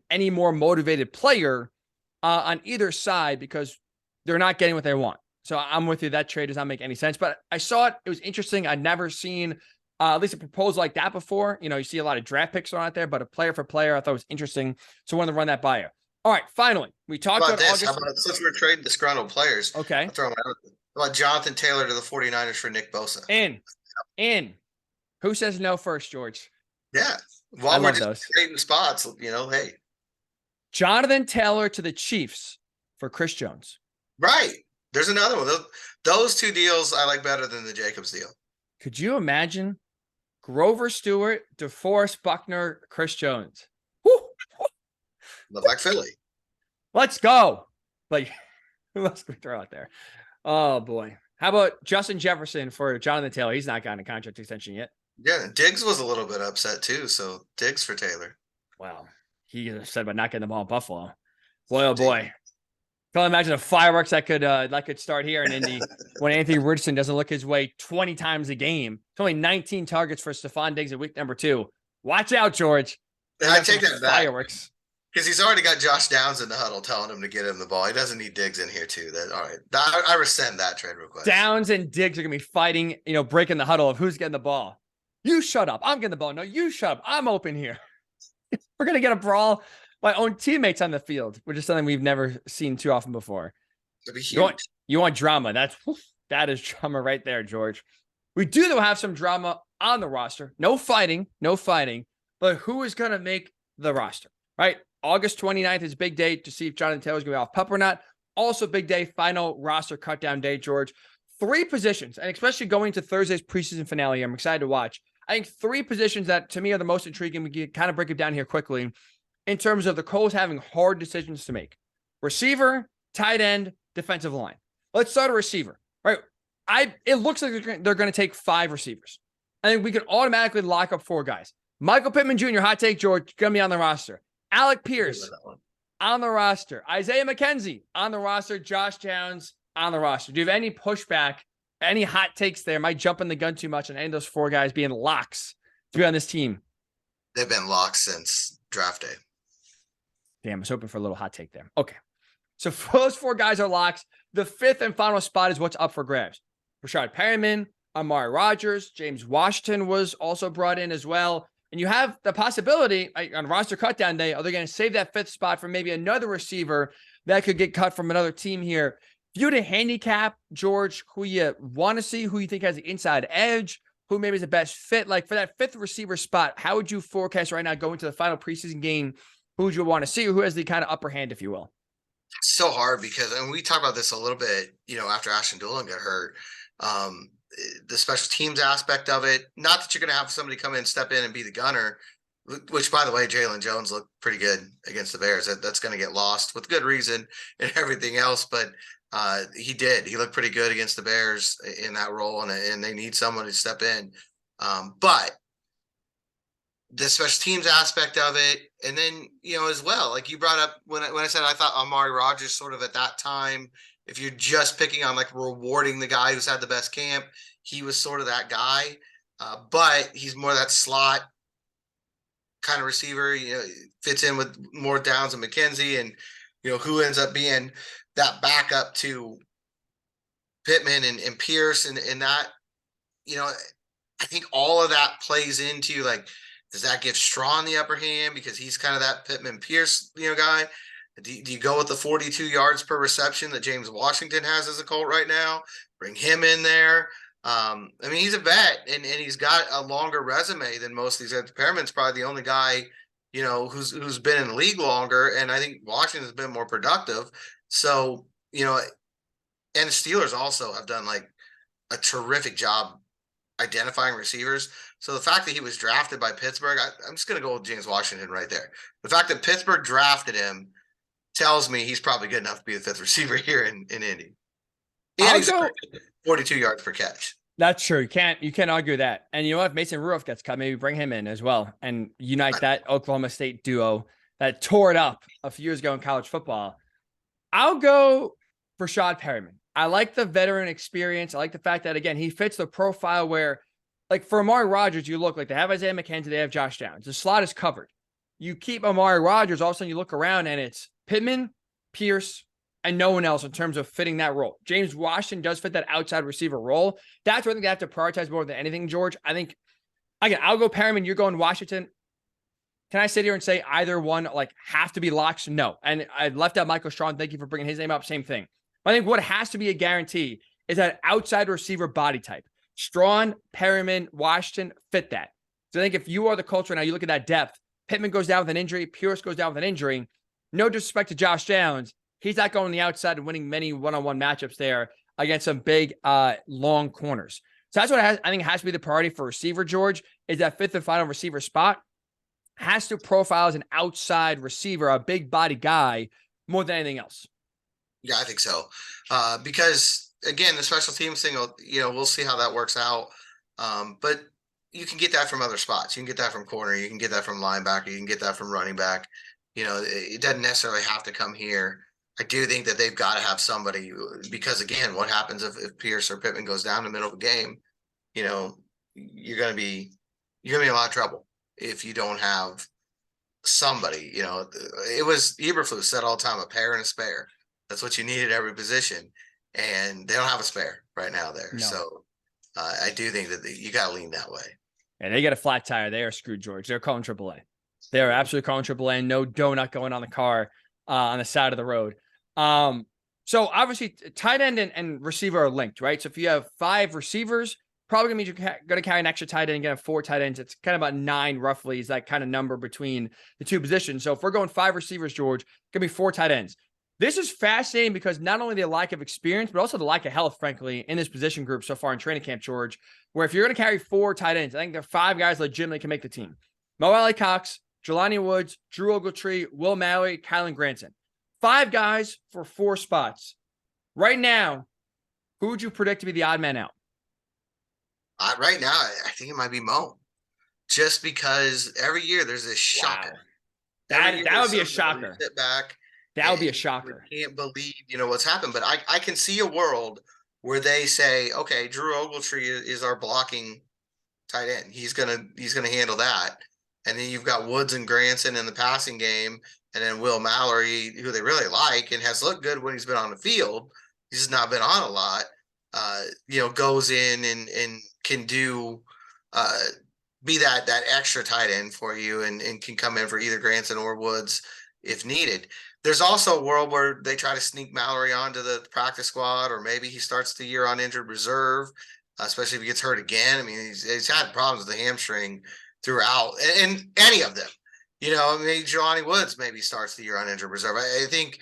any more motivated player on either side because they're not getting what they want. So I'm with you. That trade does not make any sense. But I saw it. It was interesting. I'd never seen at least a proposal like that before. You see a lot of draft picks on out there, but a player for player I thought was interesting. So I wanted to run that by you. All right, finally, we talked about this. August. How about, since we're trading disgruntled players, okay. I'll throw them out. How about Jonathan Taylor to the 49ers for Nick Bosa? In. Who says no first, George? Yeah. While we're just trading spots, hey. Jonathan Taylor to the Chiefs for Chris Jones. Right. There's another one. Those two deals I like better than the Jacobs deal. Could you imagine Grover Stewart, DeForest Buckner, Chris Jones? Woo! Look like Philly. Let's go. Like, who else can we throw out there? Oh, boy. How about Justin Jefferson for Jonathan Taylor? He's not gotten a contract extension yet. Yeah, Diggs was a little bit upset, too. So, Diggs for Taylor. Wow. He said about not getting the ball in Buffalo. Boy, oh, boy. Can't imagine the fireworks that could start here in Indy when Anthony Richardson doesn't look his way 20 times a game. It's only 19 targets for Stephon Diggs in week number 2. Watch out, George. I take that back. Fireworks. Because he's already got Josh Downs in the huddle telling him to get him the ball. He doesn't need Diggs in here, too. All right. I rescind that trade request. Downs and Diggs are going to be fighting, breaking the huddle of who's getting the ball. You shut up. I'm getting the ball. No, you shut up. I'm open here. We're going to get a brawl. My own teammates on the field, which is something we've never seen too often before. It'd be huge. You want drama. That is drama right there, George. We do, though, have some drama on the roster. No fighting. But who is going to make the roster, right? August 29th is big day to see if Jonathan Taylor is going to be off PUP or not. Also big day, final roster cut down day, George. 3 positions, and especially going to Thursday's preseason finale, I'm excited to watch. I think 3 positions that, to me, are the most intriguing. We can kind of break it down here quickly in terms of the Colts having hard decisions to make. Receiver, tight end, defensive line. Let's start a receiver, right? It looks like they're going to take 5 receivers. I think we can automatically lock up 4 guys. Michael Pittman Jr., hot take, George, going to be on the roster. Alec Pierce on the roster. Isaiah McKenzie on the roster. Josh Downs on the roster. Do you have any pushback, any hot takes there? Might jump in the gun too much on any of those 4 guys being locks to be on this team? They've been locks since draft day. Damn, I was hoping for a little hot take there. Okay. So those 4 guys are locks. The 5th and final spot is what's up for grabs. Rashad Perriman, Amari Rodgers, James Washington was also brought in as well. And you have the possibility on roster cutdown day, are they going to save that 5th spot for maybe another receiver that could get cut from another team here? If you had a handicap, George, who you want to see, who you think has the inside edge, who maybe is the best fit, like for that 5th receiver spot, how would you forecast right now going to the final preseason game? Who would you want to see, or who has the kind of upper hand, if you will? It's so hard because, and we talked about this a little bit, after Ashton Dulin got hurt. The special teams aspect of it. Not that you're going to have somebody come in, step in, and be the gunner. Which, by the way, Jalen Jones looked pretty good against the Bears. That's going to get lost with good reason and everything else. But he did. He looked pretty good against the Bears in that role, and they need someone to step in. But the special teams aspect of it, and then as well, like you brought up when I said I thought Amari Rodgers sort of at that time. If you're just picking on like rewarding the guy who's had the best camp, he was sort of that guy. But he's more that slot kind of receiver, fits in with more Downs and McKenzie, and who ends up being that backup to Pittman and Pierce and that, I think all of that plays into like, does that give Strawn the upper hand because he's kind of that Pittman Pierce, guy? Do you go with the 42 yards per reception that James Washington has as a Colt right now? Bring him in there. He's a vet, and he's got a longer resume than most of these guys. Perriman's probably the only guy, who's been in the league longer, and I think Washington's been more productive. So, And the Steelers also have done like a terrific job identifying receivers. So the fact that he was drafted by Pittsburgh, I'm just going to go with James Washington right there. The fact that Pittsburgh drafted him tells me he's probably good enough to be the fifth receiver here in Indy. And I'll he's go. 42 yards per catch. That's true. You can't argue that. And you know what? If Mason Rudolph gets cut, maybe bring him in as well and unite that Oklahoma State duo that tore it up a few years ago in college football. I'll go for Rashad Perriman. I like the veteran experience. I like the fact that, again, he fits the profile where, like, for Amari Rodgers, you look like they have Isaiah McKenzie, they have Josh Downs. The slot is covered. You keep Amari Rodgers, all of a sudden you look around and it's Pittman, Pierce, and no one else in terms of fitting that role. James Washington does fit that outside receiver role. That's what I think they have to prioritize more than anything, George. I think, again, I'll go Perriman. You're going Washington. Can I sit here and say either one like have to be locks? No. And I left out Michael Strawn. Thank you for bringing his name up. Same thing. I think what has to be a guarantee is that outside receiver body type. Strawn, Perriman, Washington fit that. So I think if you are the Colts right now, you look at that depth. Pittman goes down with an injury. Pierce goes down with an injury. No disrespect to Josh Downs. He's not going the outside and winning many one-on-one matchups there against some big, long corners. So that's what I think has to be the priority for receiver, George, is that fifth and final receiver spot has to profile as an outside receiver, a big body guy, more than anything else. Yeah, I think so. Because, again, the special teams thing, we'll see how that works out. But you can get that from other spots. You can get that from corner. You can get that from linebacker. You can get that from running back. It doesn't necessarily have to come here. I do think that they've got to have somebody because, again, what happens if Pierce or Pittman goes down in the middle of a game? You're going to be in a lot of trouble if you don't have somebody. It was Eberflus said all the time, a pair and a spare. That's what you need at every position, and they don't have a spare right now there. No. So I do think that you got to lean that way. And they get a flat tire. They are screwed, George. They're calling AAA. They are absolutely calling AAA. No donut going on the car on the side of the road. So obviously tight end and receiver are linked, right? So if you have 5 receivers, probably gonna mean you're going to carry an extra tight end and get 4 tight ends. It's kind of about 9 roughly is that kind of number between the two positions. So if we're going 5 receivers, George, going to be 4 tight ends. This is fascinating because not only the lack of experience, but also the lack of health, frankly, in this position group so far in training camp, George, where if you're going to carry 4 tight ends, I think there are 5 guys legitimately can make the team. Mo Alley-Cox, Jelani Woods, Drew Ogletree, Will Mallory, Kylan Granson. 5 guys for 4 spots. Right now, who would you predict to be the odd man out? Right now, I think it might be Mo. Just because every year there's this shocker. Wow. That would be a shocker. Sit back. That would be a shocker. I can't believe, what's happened. But I can see a world where they say, okay, Drew Ogletree is our blocking tight end. He's gonna handle that. And then you've got Woods and Granson in the passing game. And then Will Mallory, who they really like and has looked good when he's been on the field. He's just not been on a lot. Goes in and can do be that extra tight end for you and can come in for either Granson or Woods if needed. There's also a world where they try to sneak Mallory onto the practice squad, or maybe he starts the year on injured reserve, especially if he gets hurt again. I mean, he's had problems with the hamstring throughout, and any of them. Jelani Woods maybe starts the year on injured reserve. I think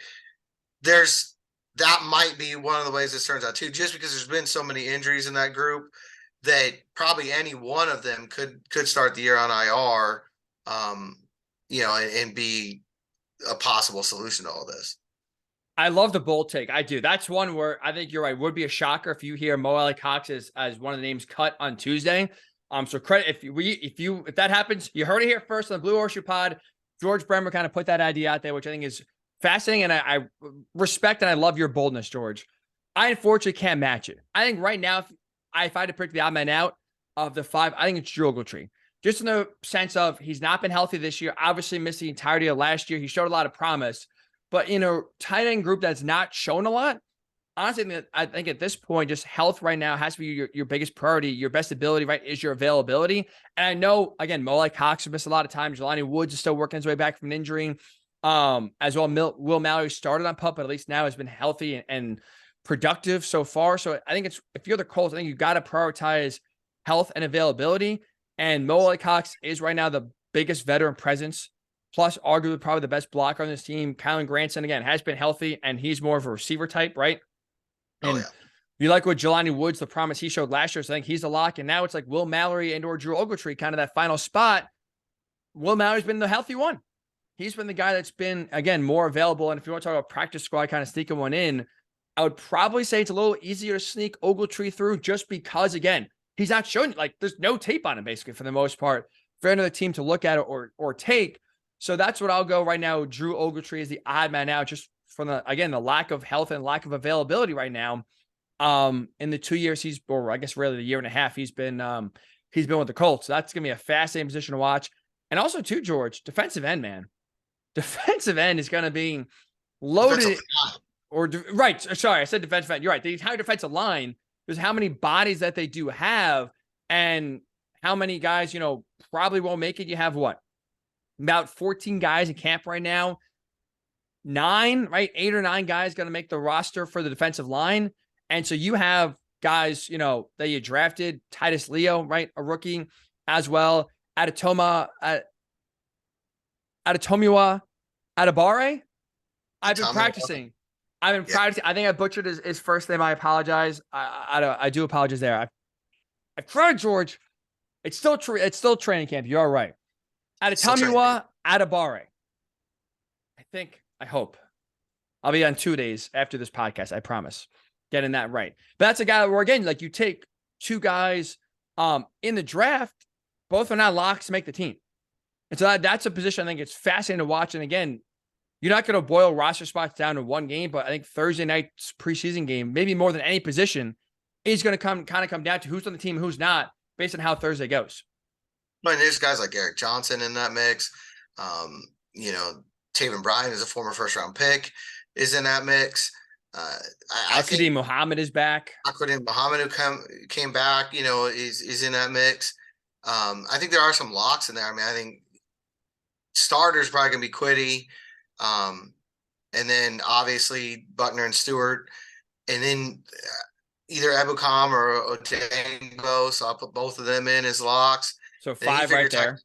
that might be one of the ways this turns out too, just because there's been so many injuries in that group that probably any one of them could start the year on IR, and be a possible solution to all this. I love the bold take. I do. That's one where I think you're right. Would be a shocker if you hear Mo Alley-Cox as one of the names cut on Tuesday. So credit if that happens, you heard it here first on the Blue Horseshoe Pod. George Bremer kind of put that idea out there, which I think is fascinating, and I respect and I love your boldness, George. I unfortunately can't match it. I think right now, if I had to pick the odd man out of the 5, I think it's Drew Ogletree. Just in the sense of he's not been healthy this year, obviously missed the entirety of last year. He showed a lot of promise, but in a tight end group that's not shown a lot, honestly, I think at this point, just health right now has to be your biggest priority. Your best ability, right, is your availability. And I know, again, Mo Alley-Cox has missed a lot of time. Jelani Woods is still working his way back from an injury. As well, Will Mallory started on PUP, but at least now has been healthy and productive so far. So I think if you're the Colts, I think you got to prioritize health and availability. And Mo Alley-Cox is right now the biggest veteran presence, plus arguably probably the best blocker on this team. Kylan Granson, again, has been healthy, and he's more of a receiver type, right? Oh And yeah. you like what Jelani Woods, the promise he showed last year. So I think he's the lock. And now it's like Will Mallory and or Drew Ogletree, kind of that final spot. Will Mallory's been the healthy one. He's been the guy that's been, again, more available. And if you want to talk about practice squad kind of sneaking one in, I would probably say it's a little easier to sneak Ogletree through just because, again, he's not showing, like, there's no tape on him, basically, for the most part, for another team to look at or take. So that's what I'll go right now. Drew Ogletree is the odd man out, just from the, again, the lack of health and lack of availability right now. In the 2 years or I guess really the year and a half he's been with the Colts. So that's gonna be a fascinating position to watch. And also too, George, defensive end, man. Defensive end is gonna be loaded right. Sorry, I said defensive end. You're right. The entire defensive line, there's how many bodies that they do have, and how many guys, probably won't make it. You have what? About 14 guys in camp right now. 8 or 9 guys gonna make the roster for the defensive line. And so you have guys, that you drafted, Titus Leo, right? A rookie as well. Adetomiwa Adebare. I've been practicing. I think I butchered his first name. I apologize. I do apologize there. I've tried, George. It's still training camp. You're all right. Adetomiwa Adebare. I hope. I'll be on 2 days after this podcast. I promise. Getting that right. But that's a guy where, again, like you take 2 guys in the draft, both are not locks to make the team. And so that's a position I think it's fascinating to watch. And again, you're not going to boil roster spots down to one game, but I think Thursday night's preseason game, maybe more than any position, is going to come down to who's on the team and who's not based on how Thursday goes. But there's guys like Eric Johnson in that mix. Taven Bryan is a former first-round pick, is in that mix. I think Muhammad is back. Akradin Muhammad, who came back, is in that mix. I think there are some locks in there. I mean, I think starters probably going to be Quiddy. And then obviously Buckner and Stewart. And then either Ebukam or Odenigbo. So I'll put both of them in as locks. So 5 right there.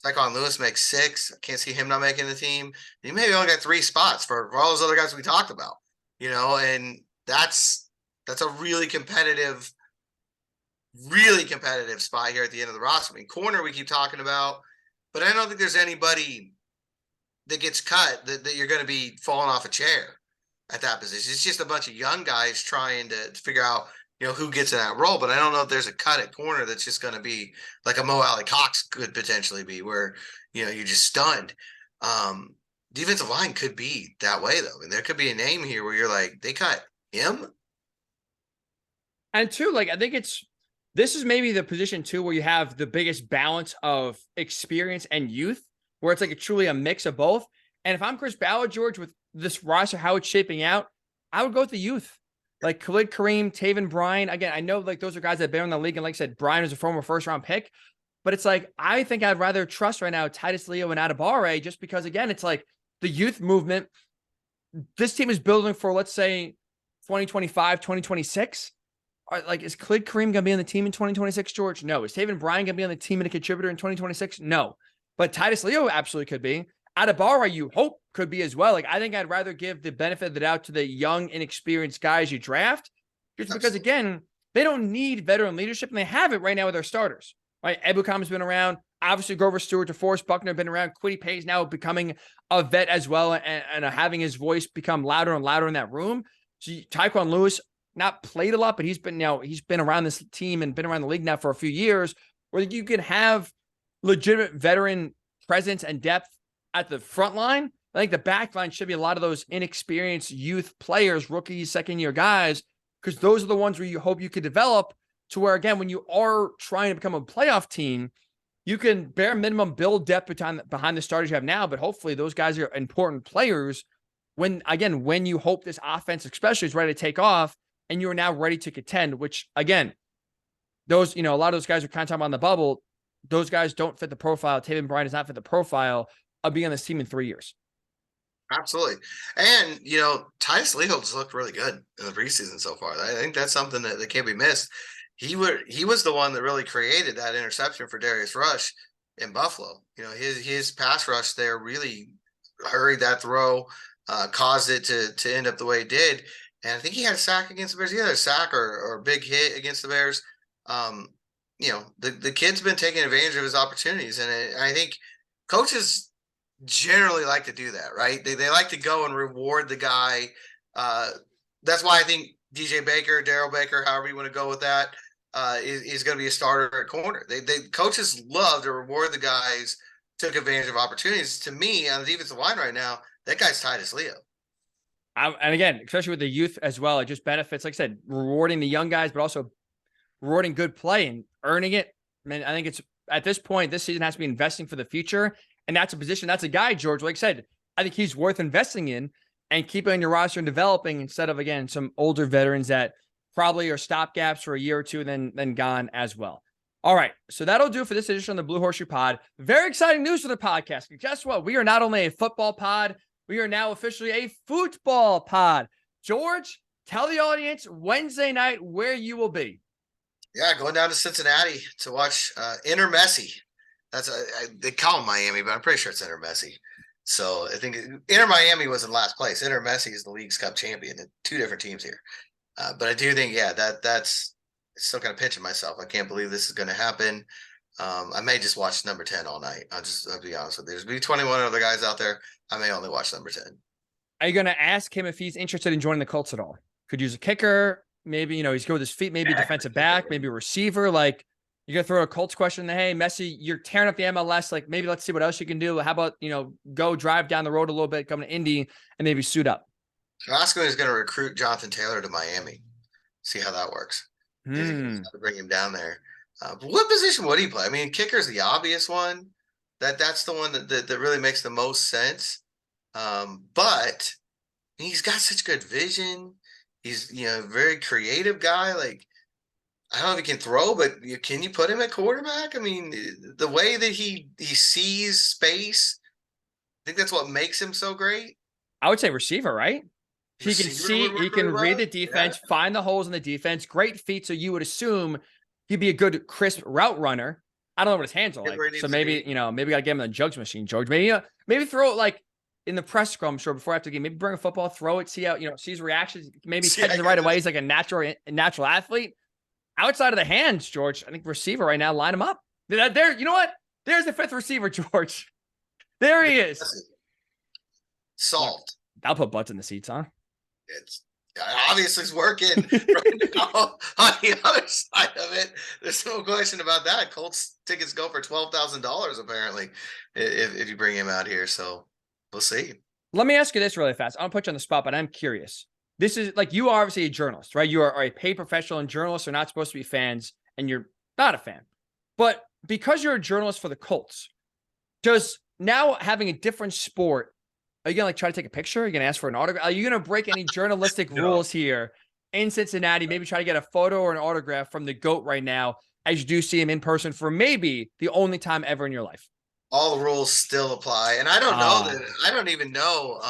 Tyquan Lewis makes 6. I can't see him not making the team. He maybe only got 3 spots for all those other guys we talked about, and that's a really competitive spot here at the end of the roster. I mean, corner we keep talking about, but I don't think there's anybody that gets cut that you're going to be falling off a chair at that position. It's just a bunch of young guys trying to figure out, who gets in that role. But I don't know if there's a cut at corner that's just going to be like a Mo Alley Cox could potentially be, where, you're just stunned. Defensive line could be that way, though. And there could be a name here where you're like, they cut him. And two, I think this is maybe the position too where you have the biggest balance of experience and youth, where it's truly a mix of both. And if I'm Chris Ballard, George, with this roster, how it's shaping out, I would go with the youth. Like Khalid Kareem, Taven Bryan. Again, I know those are guys that have been in the league. And like I said, Bryan is a former first-round pick. But it's I think I'd rather trust right now Titus Leo and Adebare, just because, again, it's the youth movement. This team is building for, let's say, 2025, 2026. Is Khalid Kareem going to be on the team in 2026, George? No. Is Taven Bryan going to be on the team and a contributor in 2026? No. But Titus Leo absolutely could be. Adebare, you hope, could be as well. I think I'd rather give the benefit of the doubt to the young, inexperienced guys you draft, just because, again, they don't need veteran leadership, and they have it right now with their starters. Right? Ebukam's been around. Obviously, Grover Stewart, DeForest Buckner have been around. Quiddy Pay's now becoming a vet as well, and having his voice become louder and louder in that room. So Tyquan Lewis, not played a lot, but he's been around this team and been around the league now for a few years, where you can have legitimate veteran presence and depth at the front line. I think the back line should be a lot of those inexperienced youth players, rookies, second-year guys, because those are the ones where you hope you could develop to where, again, when you are trying to become a playoff team, you can bare minimum build depth behind the starters you have now, but hopefully those guys are important players when you hope this offense especially is ready to take off and you're now ready to contend, which, again, those, a lot of those guys are kind of talking about on the bubble. Those guys don't fit the profile. Taven Bryan does not fit the profile of being on this team in 3 years. Absolutely. And, Titus Leo just looked really good in the preseason so far. I think that's something that can't be missed. He was the one that really created that interception for Darius Rush in Buffalo. His pass rush there really hurried that throw, caused it to end up the way it did. And I think he had a sack against the Bears. He had a sack or a big hit against the Bears. Um, the kid's been taking advantage of his opportunities. And I think coaches generally like to do that, right? They like to go and reward the guy. That's why I think DJ Baker, Daryl Baker, however you want to go with that, is going to be a starter at corner. They coaches love to reward the guys took advantage of opportunities. To me, on the defensive line right now, that guy's Titus Leo. And again, especially with the youth as well, it just benefits, like I said, rewarding the young guys, but also rewarding good play and earning it. I mean, I think it's at this point, this season has to be investing for the future. And that's a position, that's a guy, George, like I said, I think he's worth investing in and keeping on your roster and developing instead of, again, some older veterans that probably are stopgaps for a year or two, then gone as well. All right. So that'll do for this edition of the Blue Horseshoe Pod. Very exciting news for the podcast. Guess what? We are not only a football pod, we are now officially a football pod. George, tell the audience Wednesday night where you will be. Yeah, going down to Cincinnati to watch Inter Messi. They call him Miami, but I'm pretty sure it's Inter Messi. So I think Inter Miami was in last place. Inter Messi is the League's Cup champion. Two different teams here. But I do think, that's still kind of pinching myself. I can't believe this is going to happen. I may just watch number 10 all night. I'll be honest with you. There's be 21 other guys out there. I may only watch number 10. Are you going to ask him if he's interested in joining the Colts at all? Could use a kicker. Maybe, he's good with his feet, maybe defensive back, maybe a receiver. Like, you're going to throw a Colts question. Hey, Messi, you're tearing up the MLS. Like, maybe let's see what else you can do. How about, go drive down the road a little bit, come to Indy, and maybe suit up. So Oscar is going to recruit Jonathan Taylor to Miami. See how that works. To bring him down there. But what position would he play? I mean, kicker's the obvious one. That's the one that really makes the most sense. But he's got such good vision. He's a very creative guy. Like, I don't know if he can throw, but can you put him at quarterback? I mean, the way that he sees space, I think that's what makes him so great. I would say receiver, right? He can see, he can read the defense, find the holes in the defense. Great feet. So you would assume he'd be a good, crisp route runner. I don't know what his hands are like. So maybe, maybe got to get him in the jugs machine, George. Maybe throw it like in the press scrum, sure, before after the game. Maybe bring a football, throw it, see how, see his reactions. Maybe catch it right away. He's like a natural athlete. Outside of the hands, George, I think receiver right now, line him up. There, you know what? There's the fifth receiver, George. There he is. Solved. I'll put butts in the seats, huh? It's obviously it's working right now on the other side of it. There's no question about that. Colts tickets go for $12,000 apparently if you bring him out here. So we'll see. Let me ask you this really fast. I'll put you on the spot, but I'm curious. This is like, you are obviously a journalist, right? You are a paid professional, and journalists are not supposed to be fans, and you're not a fan. But because you're a journalist for the Colts, does now having a different sport, are you going to try to take a picture? Are you going to ask for an autograph? Are you going to break any journalistic rules here in Cincinnati? Maybe try to get a photo or an autograph from the GOAT right now as you do see him in person for maybe the only time ever in your life. All the rules still apply. And I don't know I don't even know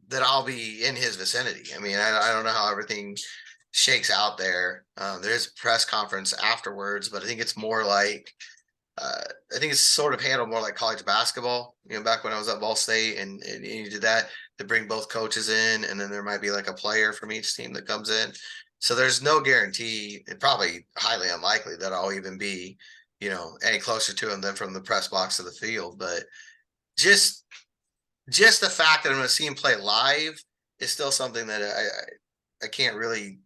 that I'll be in his vicinity. I mean, I don't know how everything shakes out there. There's a press conference afterwards, but I think it's more like, I think it's sort of handled more like college basketball, back when I was at Ball State and you did that, to bring both coaches in, and then there might be like a player from each team that comes in. So there's no guarantee, and probably highly unlikely that I'll even be, any closer to him than from the press box to the field. But just the fact that I'm going to see him play live is still something that I can't really,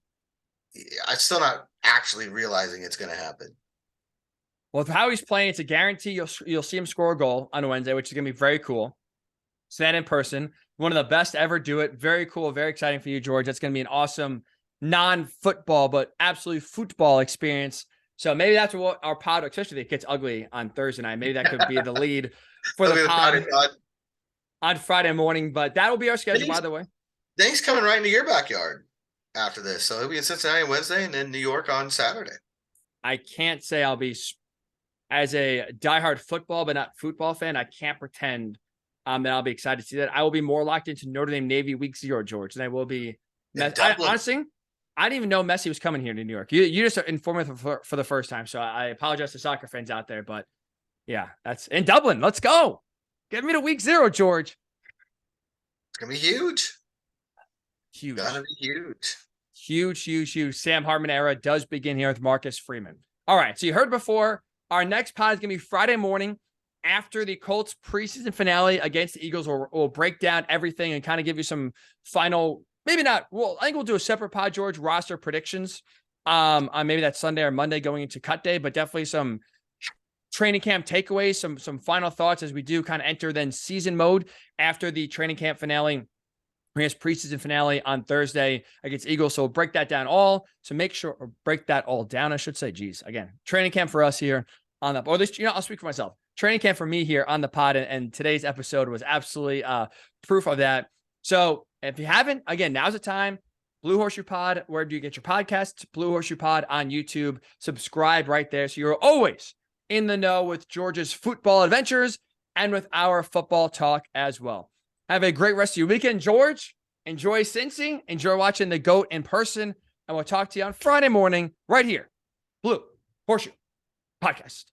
I'm still not actually realizing it's going to happen. Well, with how he's playing, it's a guarantee you'll see him score a goal on Wednesday, which is going to be very cool. See that in person. One of the best to ever do it. Very cool. Very exciting for you, George. That's going to be an awesome non-football, but absolutely football experience. So maybe that's what our pod, especially if it gets ugly on Thursday night, maybe that could be the lead for the pod on Friday morning. But that will be our schedule, by the way. Then he's coming right into your backyard after this. So he'll be in Cincinnati Wednesday and then New York on Saturday. I can't say I'll be, as a diehard football, but not football fan, I can't pretend that I'll be excited to see that. I will be more locked into Notre Dame Navy week 0, George, and I will be. Honestly, I didn't even know Messi was coming here to New York. You just informed me for the first time, so I apologize to soccer fans out there. But yeah, that's in Dublin. Let's go. Get me to week 0, George. It's gonna be huge. Huge. Gotta be huge. Huge. Sam Hartman era does begin here with Marcus Freeman. All right. So you heard before, our next pod is going to be Friday morning after the Colts preseason finale against the Eagles. We'll break down everything and kind of give you some final, maybe not. Well, I think we'll do a separate pod, George, roster predictions on maybe that Sunday or Monday going into cut day, but definitely some training camp takeaways, some final thoughts as we do kind of enter then season mode after the training camp finale. His preseason finale on Thursday against Eagles. So we'll break that down all. So make sure, or break that all down, I should say. Geez, again, training camp for us here on the, or this, I'll speak for myself. Training camp for me here on the pod, and today's episode was absolutely proof of that. So if you haven't, again, now's the time. Blue Horseshoe Pod, where do you get your podcasts? Blue Horseshoe Pod on YouTube. Subscribe right there, so you're always in the know with George's football adventures and with our football talk as well. Have a great rest of your weekend, George. Enjoy Cincy. Enjoy watching the GOAT in person. And we'll talk to you on Friday morning right here. Blue Horseshoe Podcast.